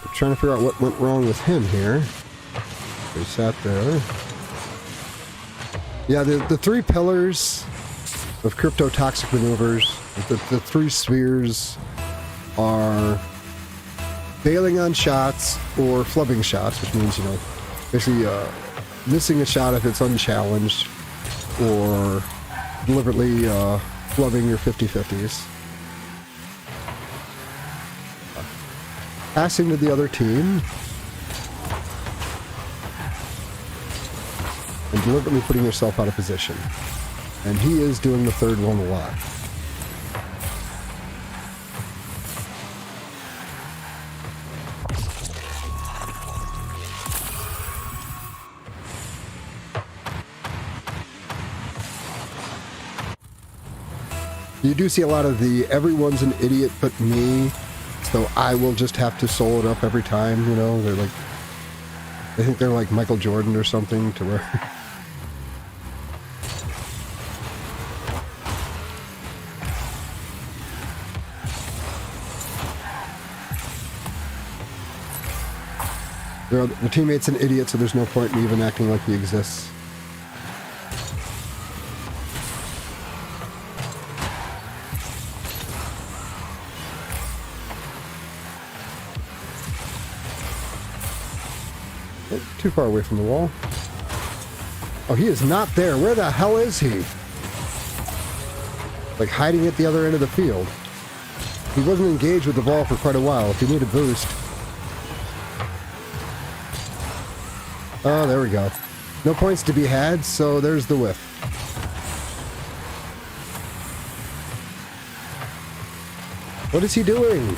I'm trying to figure out what went wrong with him here. He sat there. Yeah, the three pillars of crypto-toxic maneuvers, the three spheres are bailing on shots or flubbing shots, which means, you know, basically missing a shot if it's unchallenged, or deliberately flubbing your 50-50s. Passing to the other team. And deliberately putting yourself out of position. And he is doing the third one a lot. You do see a lot of the everyone's an idiot but me, so I will just have to solo it up every time, you know? They're like, I think they're like Michael Jordan or something, to where the teammate's an idiot, so there's no point in even acting like he exists. Too far away from the wall. Oh, he is not there. Where the hell is he? Like hiding at the other end of the field. He wasn't engaged with the ball for quite a while. If you need a boost. Oh, there we go. No points to be had, so there's the whiff. What is he doing?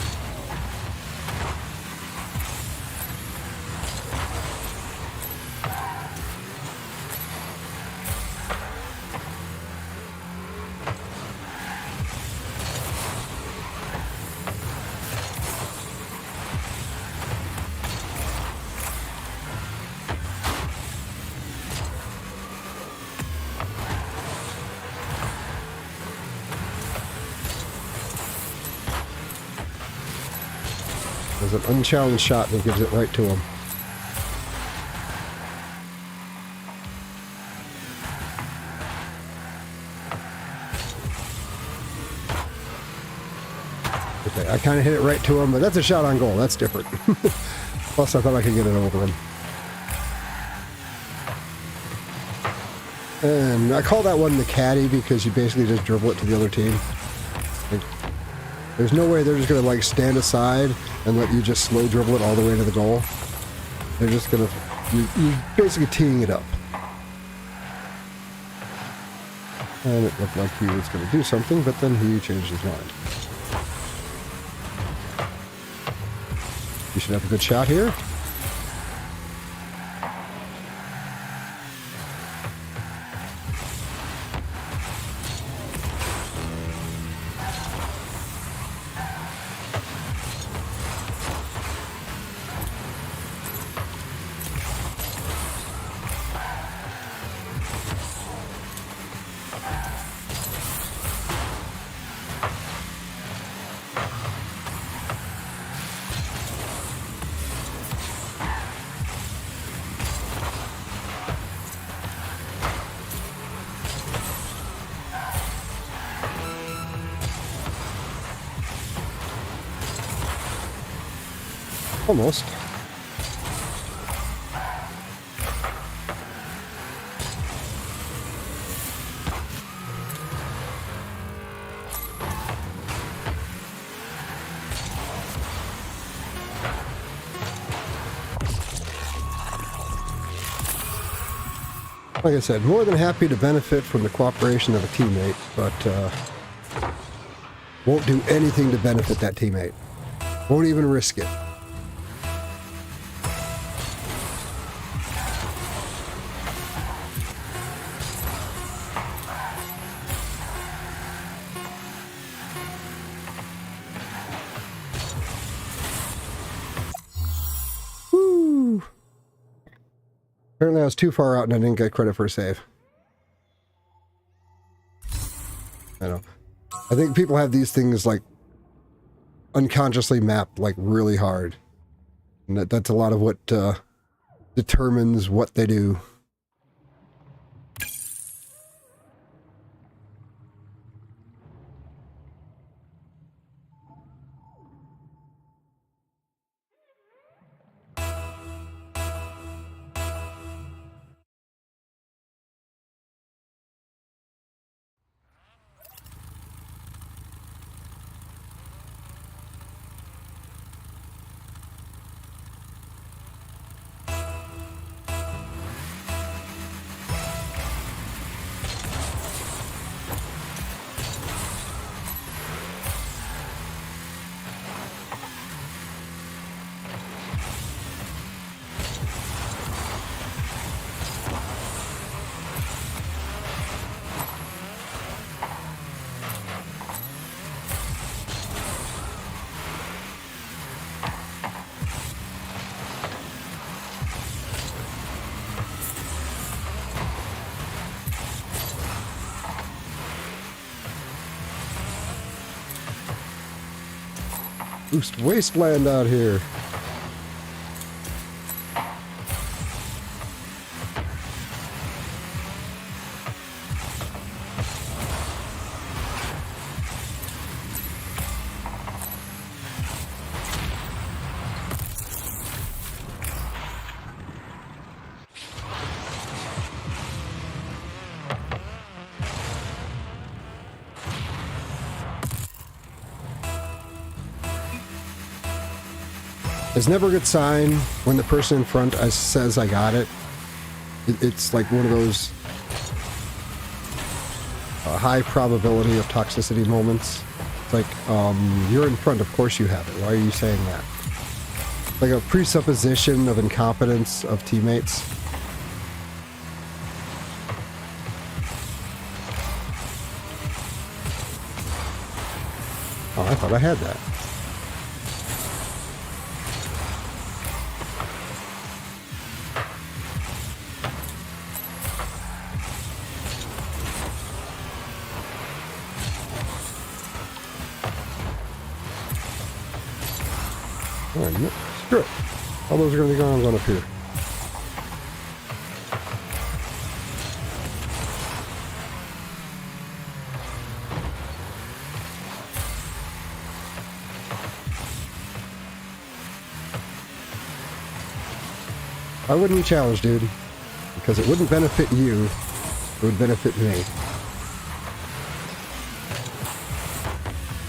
There's an unchallenged shot that gives it right to him. Okay, I kind of hit it right to him, but that's a shot on goal. That's different. Plus, I thought I could get it over him. And I call that one the caddy because you basically just dribble it to the other team. Like, there's no way they're just going to like stand aside and let you just slow dribble it all the way to the goal. They're just going to... You're basically teeing it up. And it looked like he was going to do something, but then he changed his mind. You should have a good shot here. Almost. Like I said, more than happy to benefit from the cooperation of a teammate, but won't do anything to benefit that teammate. Won't even risk it. Apparently I was too far out and I didn't get credit for a save. I know. I think people have these things like unconsciously mapped like really hard. And that's a lot of what determines what they do. Boost wasteland out here. It's never a good sign when the person in front says I got it. It's like one of those high probability of toxicity moments. It's like, you're in front, of course you have it. Why are you saying that? Like a presupposition of incompetence of teammates. Oh, I thought I had that. Alright, screw it. All those are going to be going up here. I wouldn't challenge, dude, because it wouldn't benefit you, it would benefit me.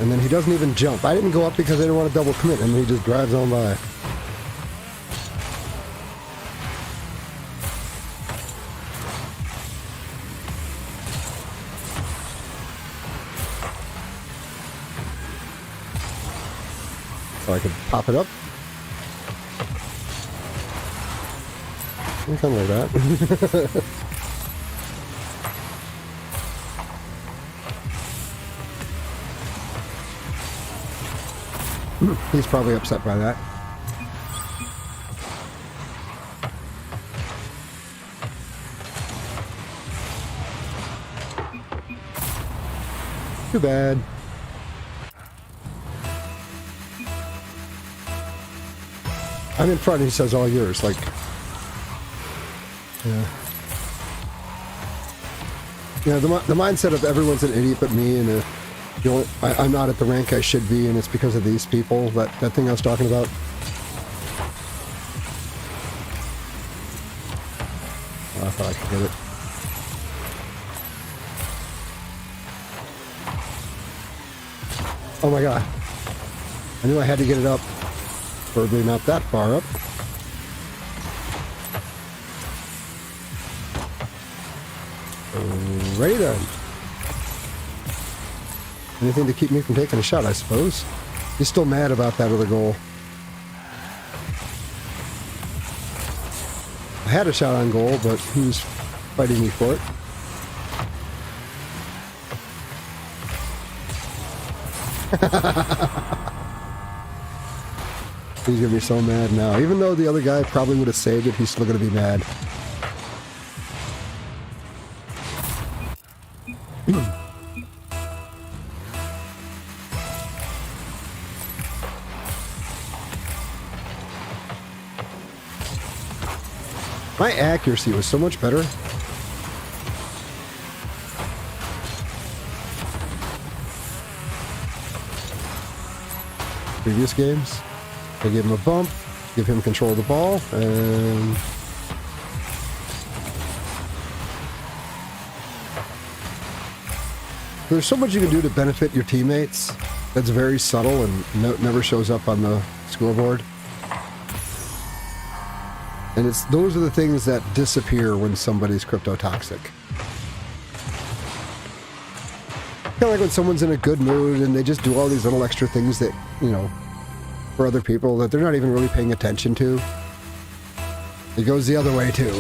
And then he doesn't even jump. I didn't go up because I didn't want to double commit, and he just drives on by. So I could pop it up. Something like that. He's probably upset by that. Too bad. I'm in front and he says all yours, like... Yeah. Yeah, the mindset of everyone's an idiot but me, and I'm not at the rank I should be, and it's because of these people, that thing I was talking about. Oh, I thought I could get it. Oh my god. I knew I had to get it up. Preferably not that far up. Alrighty then. Anything to keep me from taking a shot, I suppose. He's still mad about that other goal. I had a shot on goal, but he was fighting me for it. He's gonna be so mad now. Even though the other guy probably would have saved it, he's still gonna be mad. My accuracy was so much better. Previous games, I give him a bump, give him control of the ball, and there's so much you can do to benefit your teammates that's very subtle and never shows up on the scoreboard. And those are the things that disappear when somebody's cryptotoxic. Kind of like when someone's in a good mood and they just do all these little extra things that, you know, for other people that they're not even really paying attention to. It goes the other way too.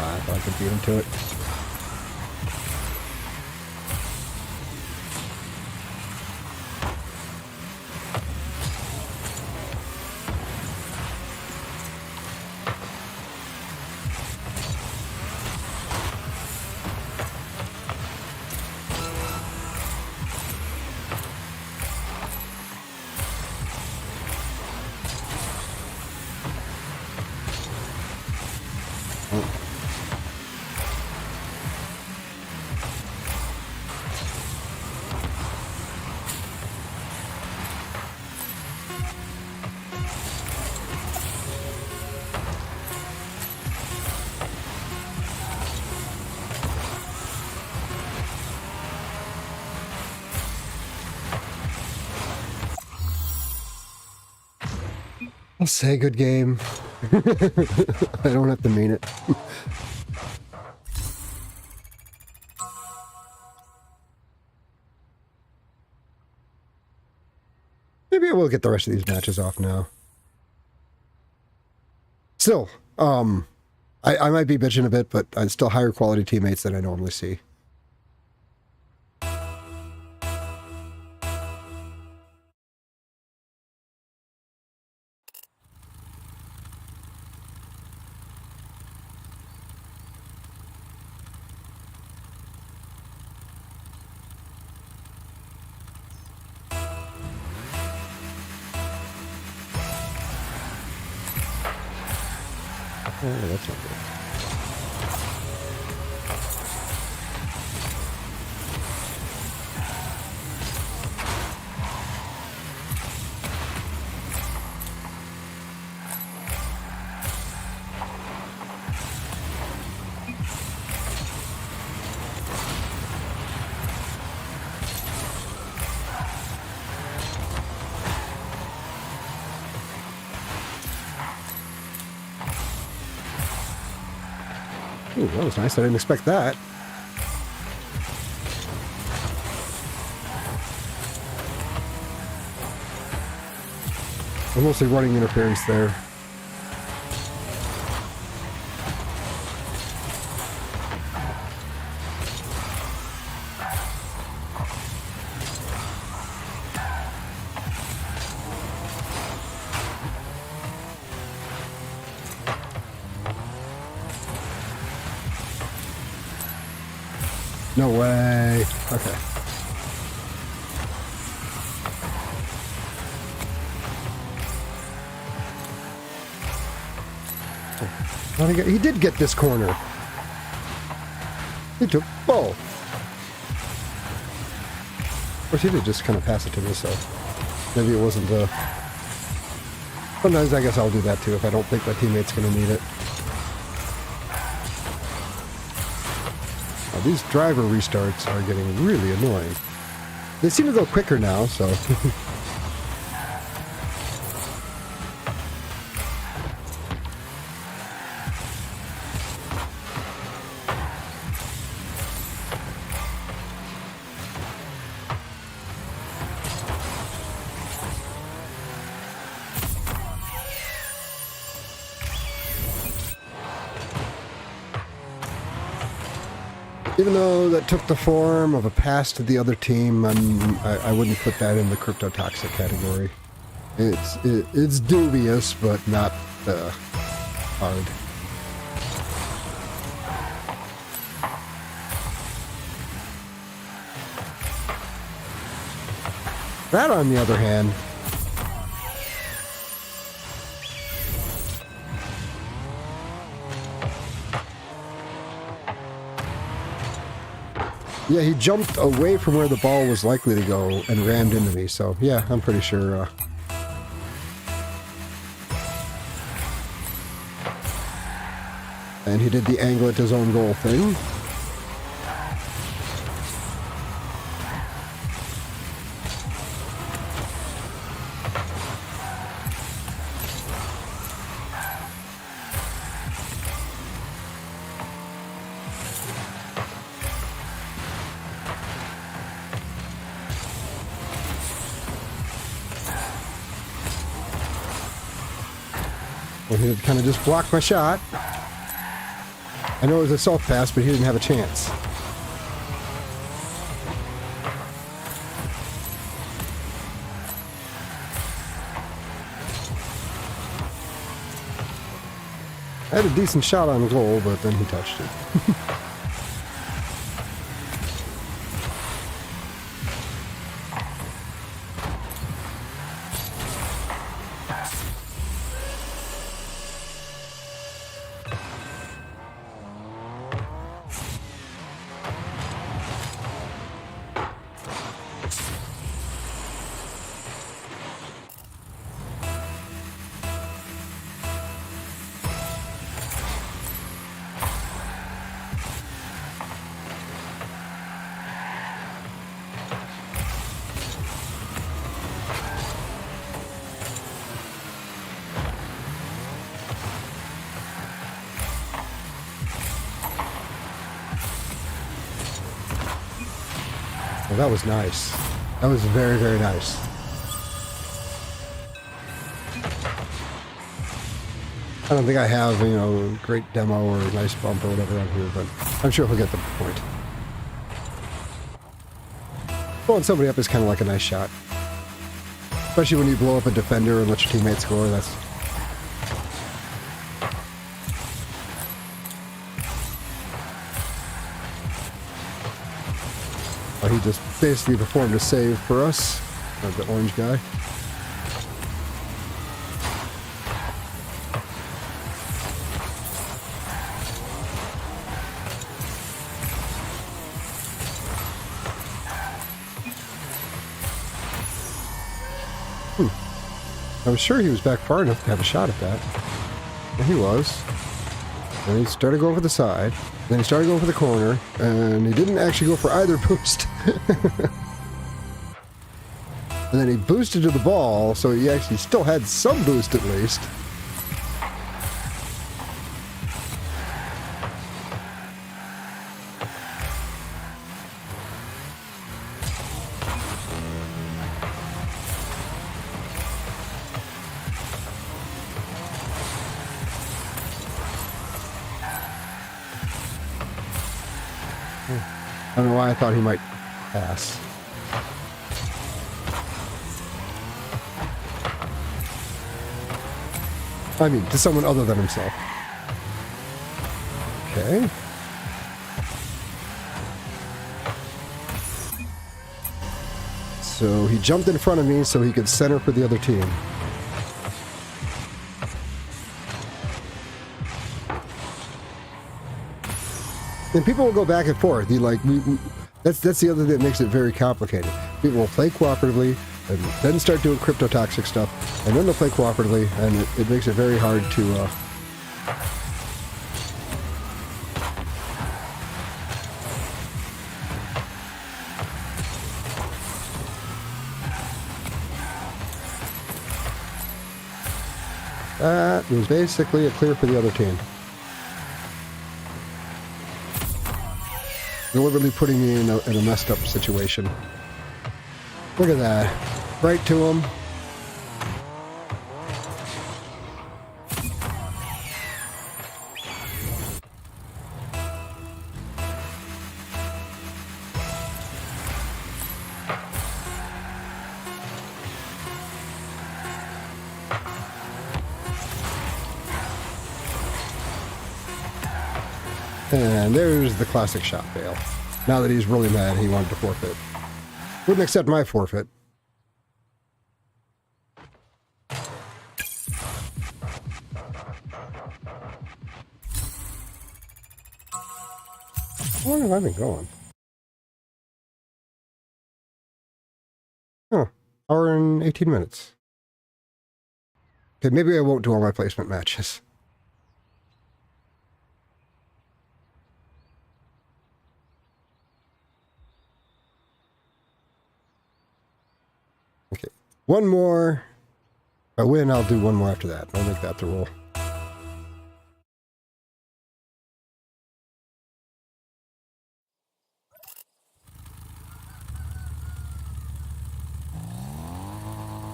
I thought I could beat him to it. I'll say good game. I don't have to mean it. Maybe I will get the rest of these matches off now. Still, I might be bitching a bit, but I'm still higher quality teammates than I normally see. Oh, that's not good. Ooh, that was nice. I didn't expect that. I'm mostly running interference there. No way. Okay. He did get this corner. He took both. Of course, he did just kind of pass it to me, so maybe it wasn't Sometimes I guess I'll do that too if I don't think my teammate's going to need it. Now, these driver restarts are getting really annoying. They seem to go quicker now, so... Even though that took the form of a pass to the other team, I wouldn't put that in the cryptotoxic category. It's dubious, but not hard. That, on the other hand, yeah, he jumped away from where the ball was likely to go and rammed into me, so yeah, I'm pretty sure. And he did the angle at his own goal thing. Well, he kind of just blocked my shot. I know it was a self pass, but he didn't have a chance. I had a decent shot on goal, but then he touched it. Well, that was nice. That was very, very nice. I don't think I have, you know, a great demo or a nice bump or whatever on here, but I'm sure he'll get the point. Blowing somebody up is kind of like a nice shot. Especially when you blow up a defender and let your teammate score, that's... He just basically performed a save for us, the orange guy. I was sure he was back far enough to have a shot at that. And he was. And he started going for the side. Then he started going for the corner. And he didn't actually go for either boost. And then he boosted to the ball, so he actually still had some boost at least. I don't know why I thought he might pass. I mean, to someone other than himself. Okay. So he jumped in front of me so he could center for the other team. And people will go back and forth. That's the other thing that makes it very complicated. People will play cooperatively and then start doing cryptotoxic stuff, and then they'll play cooperatively, and it makes it very hard to that was basically a clear for the other team. Deliberately putting me in a messed up situation. Look at that. Right to him. And there's the classic shot fail. Now that he's really mad, he wanted to forfeit. Wouldn't accept my forfeit. How long have I been going? Huh. Hour and 18 minutes. Okay, maybe I won't do all my placement matches. Okay, one more. If I win, I'll do one more after that. I'll make that the rule.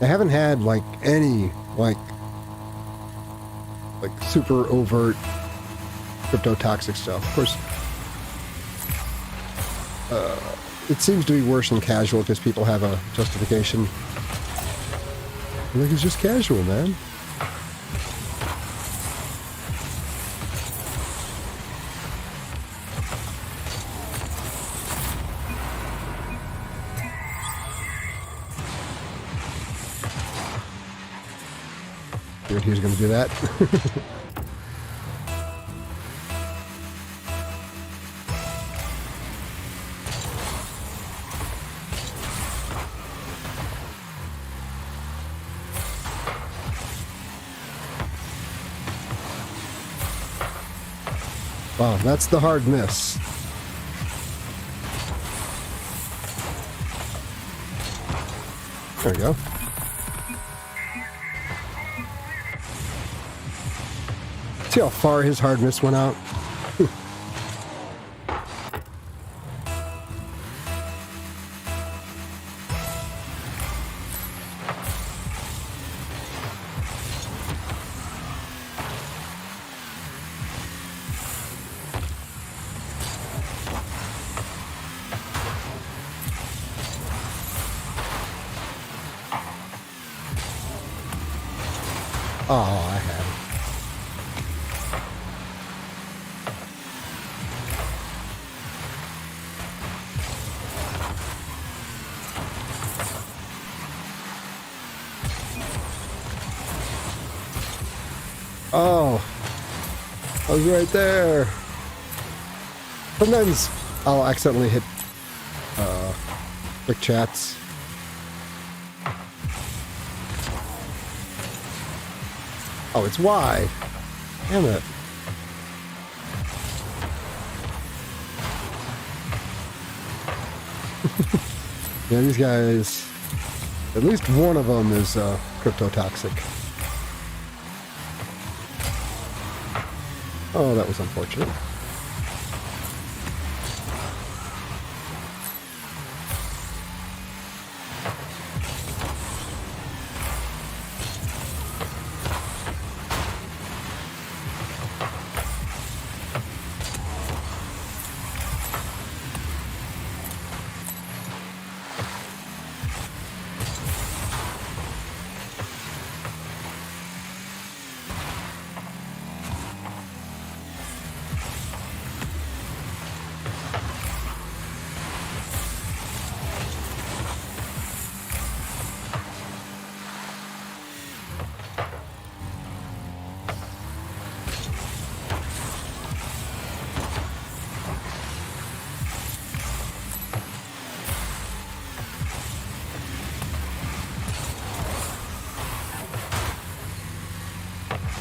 I haven't had any super overt cryptotoxic stuff. Of course, it seems to be worse in casual because people have a justification. It's just casual, man. Figured he was going to do that. Wow, that's the hard miss. There we go. See how far his hard miss went out? Oh, I had it. Oh, I was right there. Sometimes I'll accidentally hit quick chats. Oh, it's Y. Damn it. Yeah, these guys, at least one of them is cryptotoxic. Oh, that was unfortunate.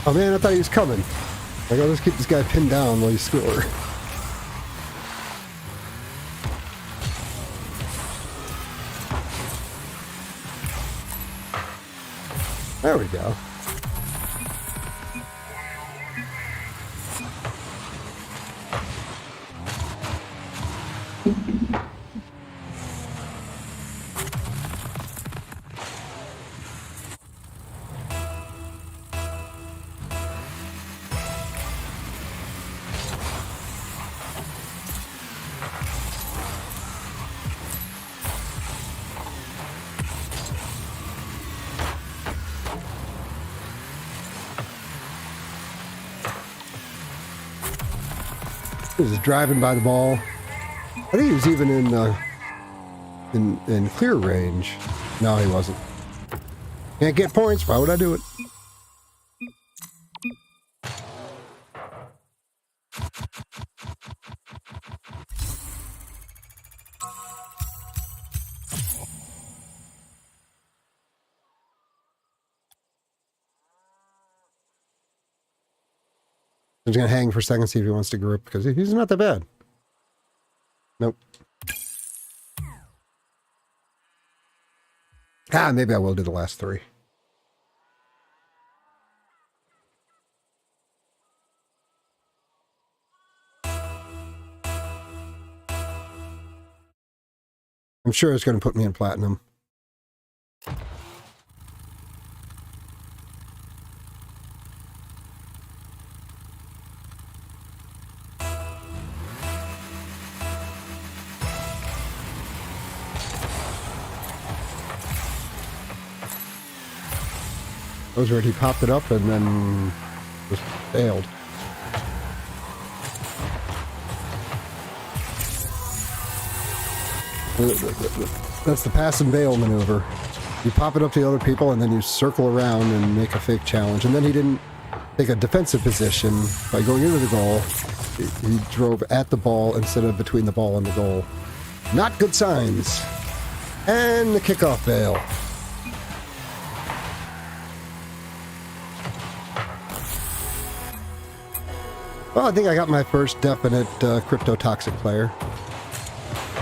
Oh man, I thought he was coming. Like, I'll just keep this guy pinned down while you score. There we go. He was driving by the ball. I think he was even in clear range. No, he wasn't. Can't get points. Why would I do it? I'm just going to hang for a second, see if he wants to group, because he's not that bad. Nope. Ah, maybe I will do the last three. I'm sure it's going to put me in platinum. Those where he popped it up and then just failed. That's the pass and bail maneuver. You pop it up to other people and then you circle around and make a fake challenge. And then he didn't take a defensive position by going into the goal. He drove at the ball instead of between the ball and the goal. Not good signs. And the kickoff bail. Well, I think I got my first definite crypto toxic player.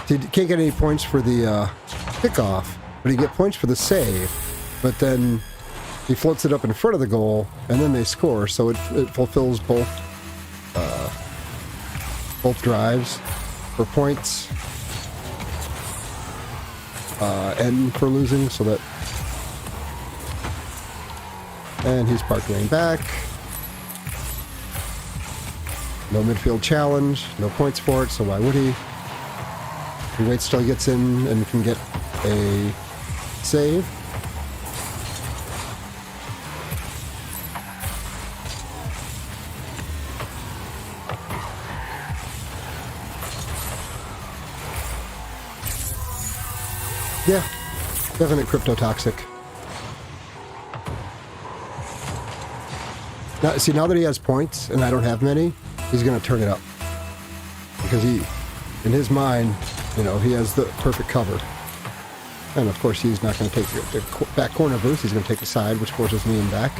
So you can't get any points for the kickoff, but you get points for the save. But then he floats it up in front of the goal, and then they score. So it fulfills both drives for points and for losing. So that, and he's parked lane back. No midfield challenge, no points for it, so why would he? He waits till he gets in and can get a save. Yeah, definite crypto toxic. Now, see, now that he has points and I don't have many, he's going to turn it up. Because he, in his mind, you know, he has the perfect cover. And of course, he's not going to take the back corner boost. He's going to take the side, which forces me in back.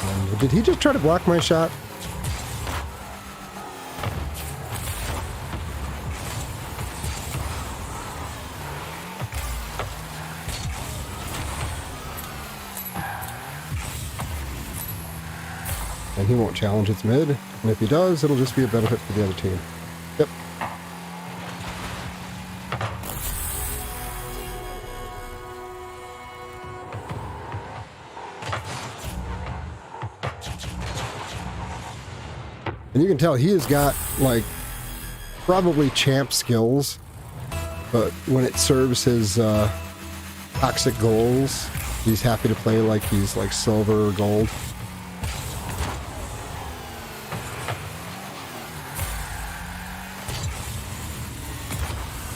And did he just try to block my shot? And he won't challenge its mid. And if he does, it'll just be a benefit for the other team. Yep. And you can tell he has got, like, probably champ skills. But when it serves his toxic goals, he's happy to play like he's, like, silver or gold.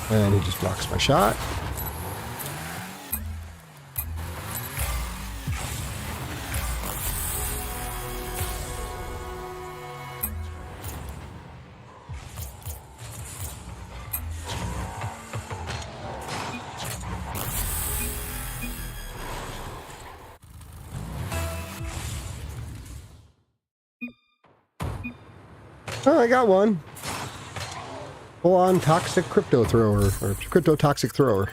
And he just blocks my shot. Oh, I got one. Full-on toxic crypto thrower, or crypto toxic thrower.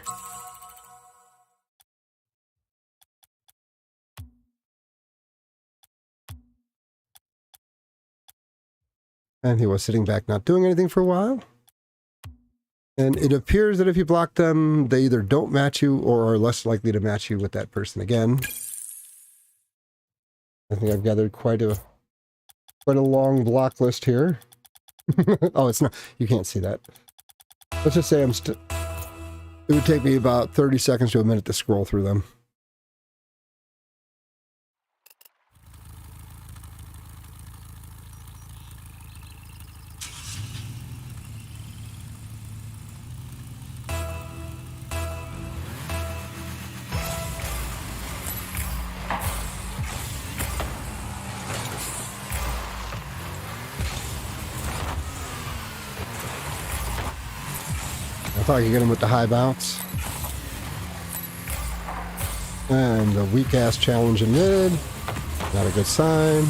And he was sitting back not doing anything for a while. And it appears that if you block them, they either don't match you or are less likely to match you with that person again. I think I've gathered quite a long block list here. Oh, it's not. You can't see that. Let's just say it would take me about 30 seconds to a minute to scroll through them. I thought I could get him with the high bounce. And the weak-ass challenge in mid. Not a good sign.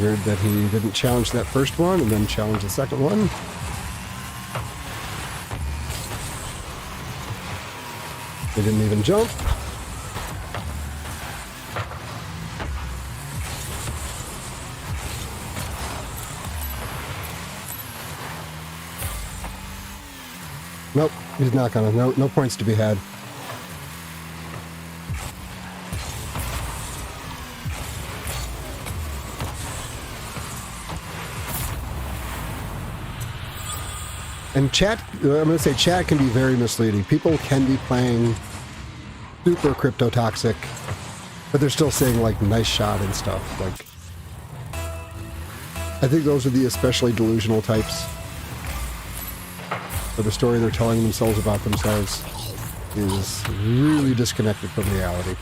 Weird that he didn't challenge that first one and then challenge the second one. He didn't even jump. Nope, he's not gonna. No points to be had. And chat, I'm going to say chat can be very misleading. People can be playing super crypto toxic, but they're still saying like nice shot and stuff. Like, I think those are the especially delusional types. Where the story they're telling themselves about themselves is really disconnected from reality.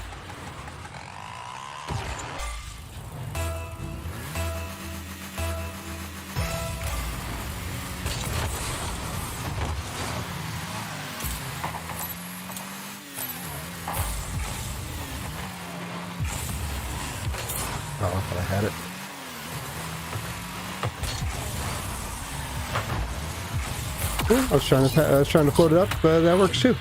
Oh, I thought I had it. Yeah, I was trying to float it up, but that works too.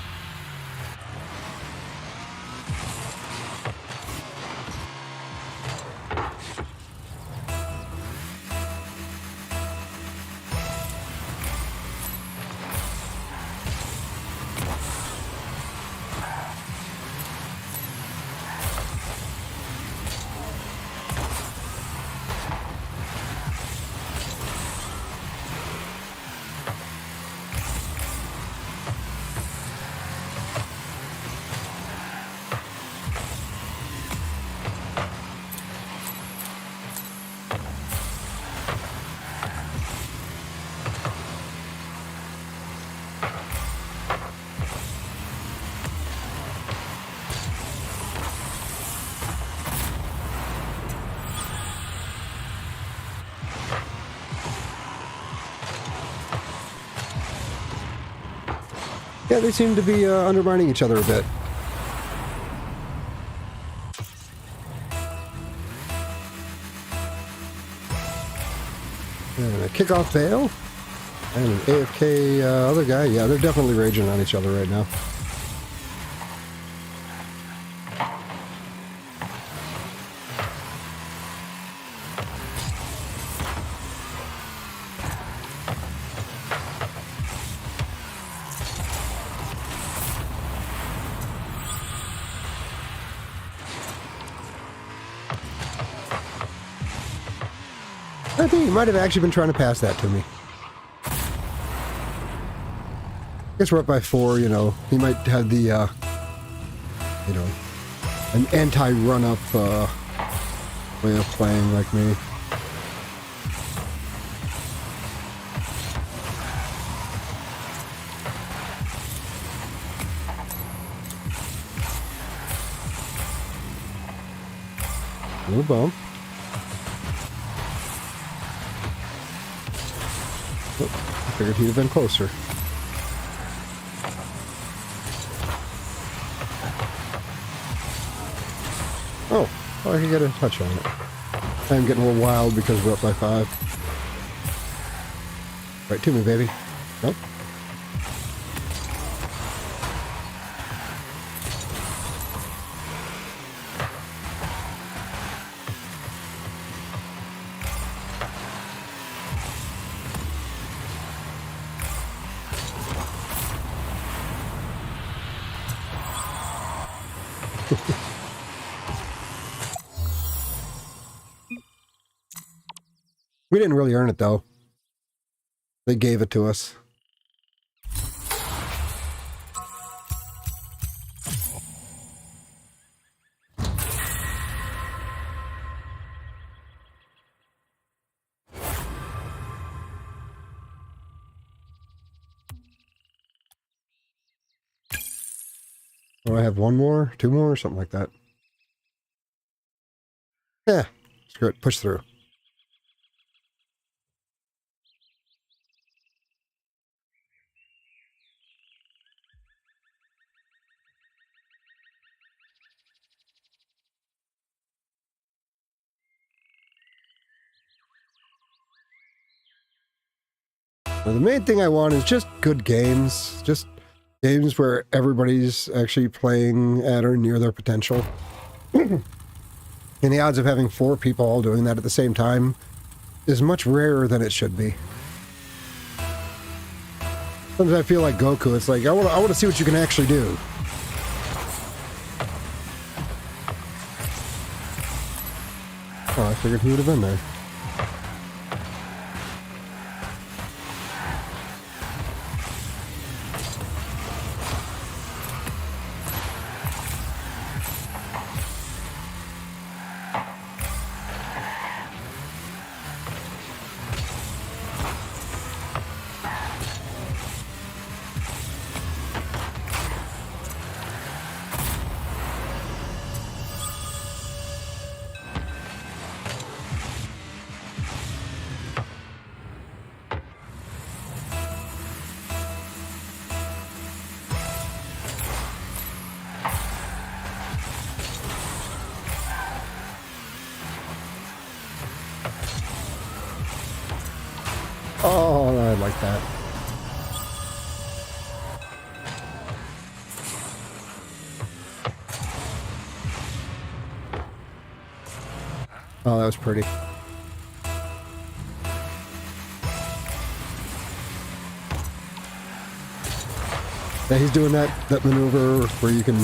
Yeah, they seem to be undermining each other a bit. And a kickoff bail. And an AFK other guy. Yeah, they're definitely raging on each other right now. I think he might have actually been trying to pass that to me. I guess we're up by 4, you know. He might have the, you know, an anti-run-up way of playing like me. Little bump. Oh, I figured he'd have been closer. Oh, well, I can get a touch on it. I'm getting a little wild because we're up by 5. Right to me, baby. Nope. We didn't really earn it, though. They gave it to us. Do I have 1 more? 2 more? Something like that. Yeah. Screw it. Push through. Now, the main thing I want is just good games. Just games where everybody's actually playing at or near their potential. And the odds of having 4 people all doing that at the same time is much rarer than it should be. Sometimes I feel like Goku. It's like, I want to see what you can actually do. Oh, I figured he would have been there. Oh, I like that. Oh, that was pretty. Yeah, he's doing that maneuver where you can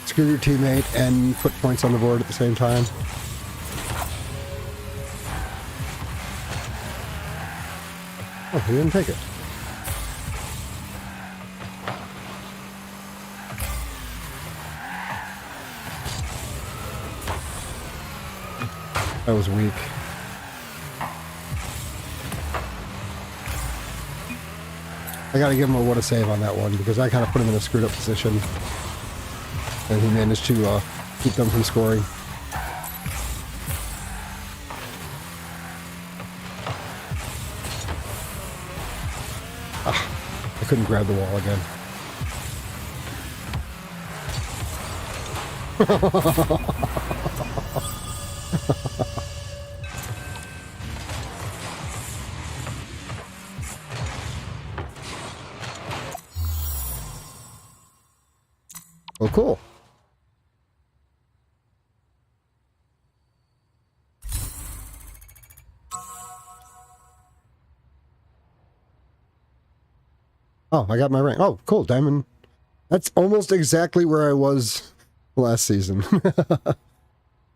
screw your teammate and put points on the board at the same time. Oh, he didn't take it. That was weak. I gotta give him a what a save on that one because I kind of put him in a screwed up position. And he managed to keep them from scoring. I couldn't grab the wall again. Oh, cool. Oh, I got my rank. Oh, cool, Diamond. That's almost exactly where I was last season.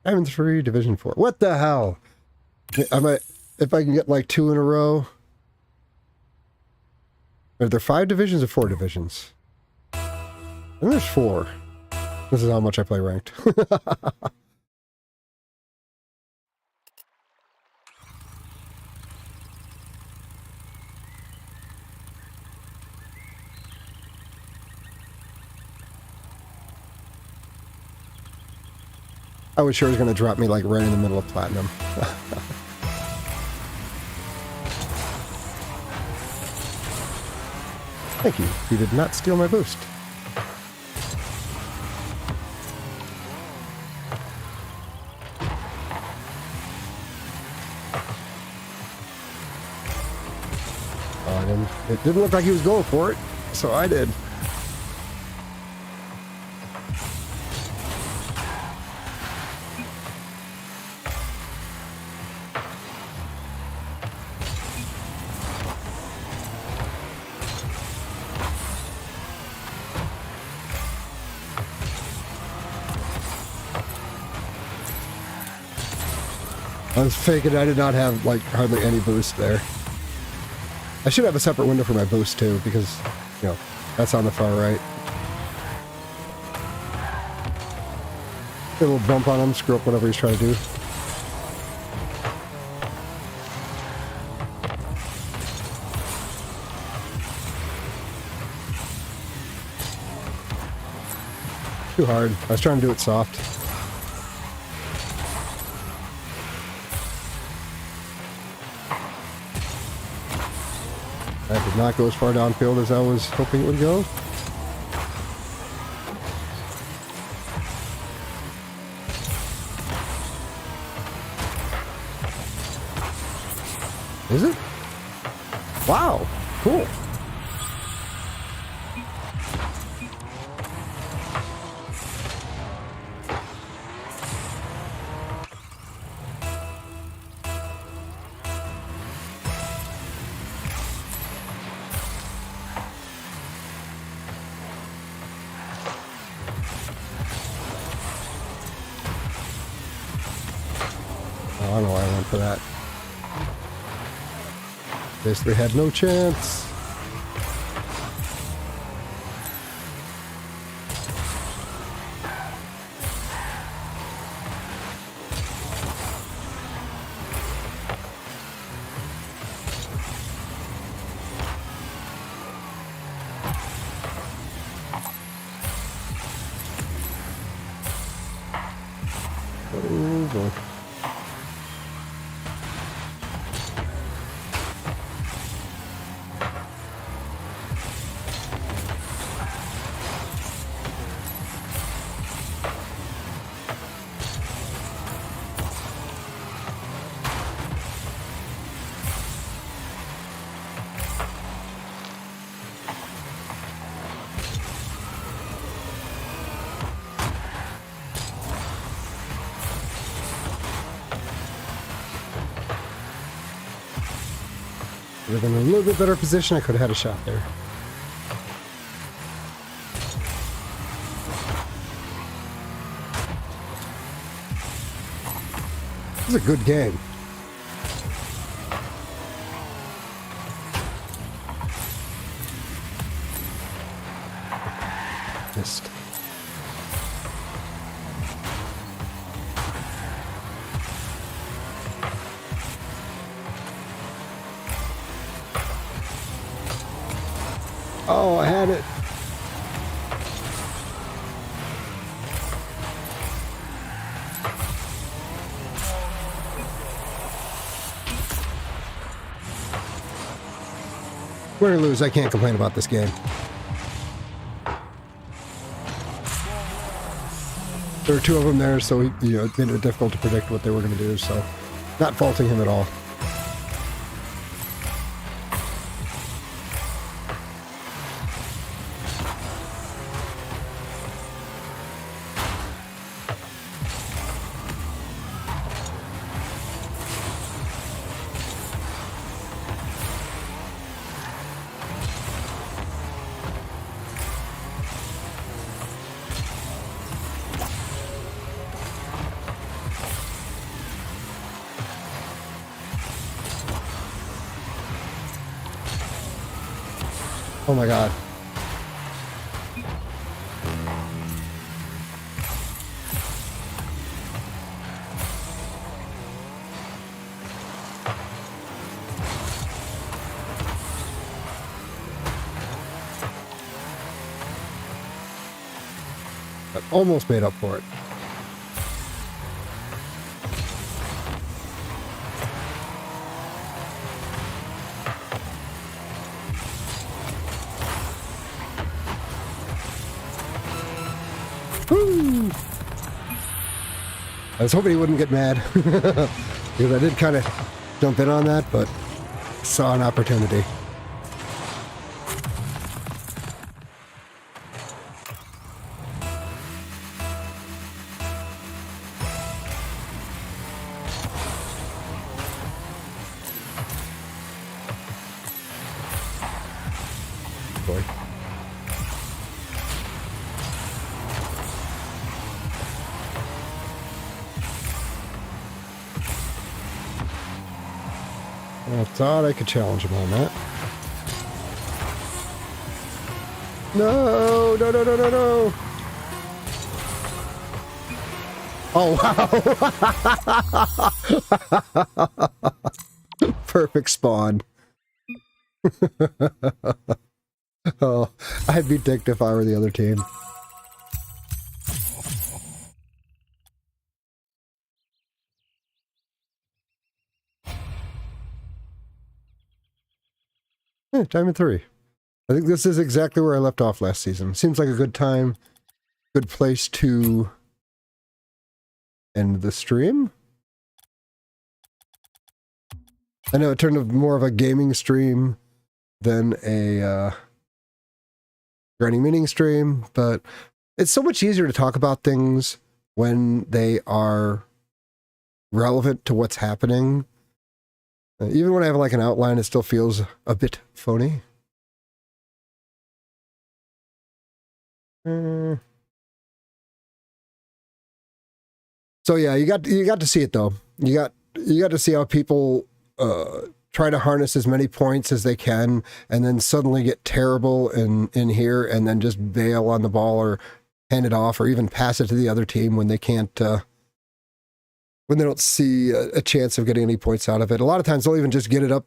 Diamond 3, Division 4. What the hell? If I can get like 2 in a row. Are there 5 divisions or 4 divisions? I think there's 4. This is how much I play ranked. I was sure it was going to drop me like right in the middle of platinum. Thank you. You did not steal my boost. It didn't look like he was going for it, so I did. I was faking I did not have, like, hardly any boost there. I should have a separate window for my boost, too, because, you know, that's on the far right. Get a little bump on him, screw up whatever he's trying to do. Too hard. I was trying to do it soft. That did not go as far downfield as I was hoping it would go. Is it? Wow, cool. I don't know why I went for that. Basically had no chance. Oh boy. Would have been in a little bit better position. I could have had a shot there. This is a good game. Missed. Oh, I had it. Win or lose, I can't complain about this game. There were two of them there, so it made it difficult to predict what they were going to do, so not faulting him at all. Oh my god. That almost made up for it. Woo! I was hoping he wouldn't get mad because I did kind of jump in on that, but saw an opportunity. boy. I thought I could challenge him on that. No, no, no, no, no, no. Oh, wow. Perfect spawn. Oh, I'd be dicked if I were the other team. Diamond 3. I think this is exactly where I left off last season. Seems like a good time, good place to end the stream. I know it turned more of a gaming stream than a grinding meaning stream, but it's so much easier to talk about things when they are relevant to what's happening. Even when I have like an outline, it still feels a bit phony. So yeah, you got to see it though. You got to see how people try to harness as many points as they can, and then suddenly get terrible in here, and then just bail on the ball or hand it off, or even pass it to the other team when they can't. When they don't see a chance of getting any points out of it. A lot of times they'll even just get it up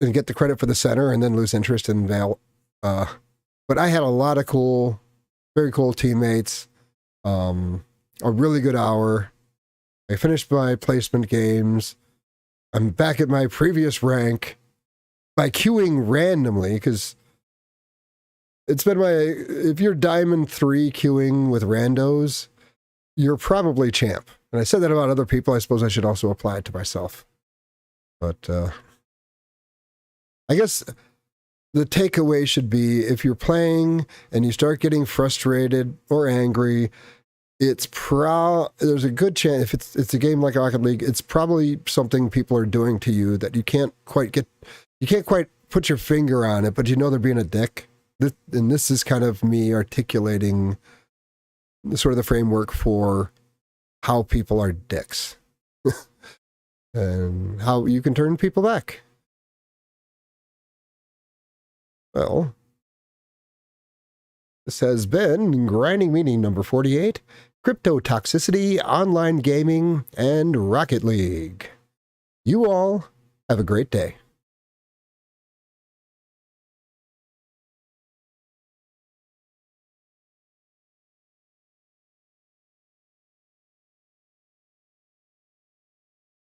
and get the credit for the center and then lose interest in bail. But I had a lot of cool, very cool teammates. A really good hour. I finished my placement games. I'm back at my previous rank by queuing randomly, because it's been if you're Diamond 3 queuing with randos, you're probably champ. And I said that about other people. I suppose I should also apply it to myself. But I guess the takeaway should be, if you're playing and you start getting frustrated or angry, there's a good chance, if it's a game like Rocket League, it's probably something people are doing to you that you can't quite put your finger on it, but you know they're being a dick. And this is kind of me articulating sort of the framework for how people are dicks and how you can turn people back. Well, this has been Grinding Meaning number 48, Crypto Toxicity, Online Gaming, and Rocket League. You all have a great day.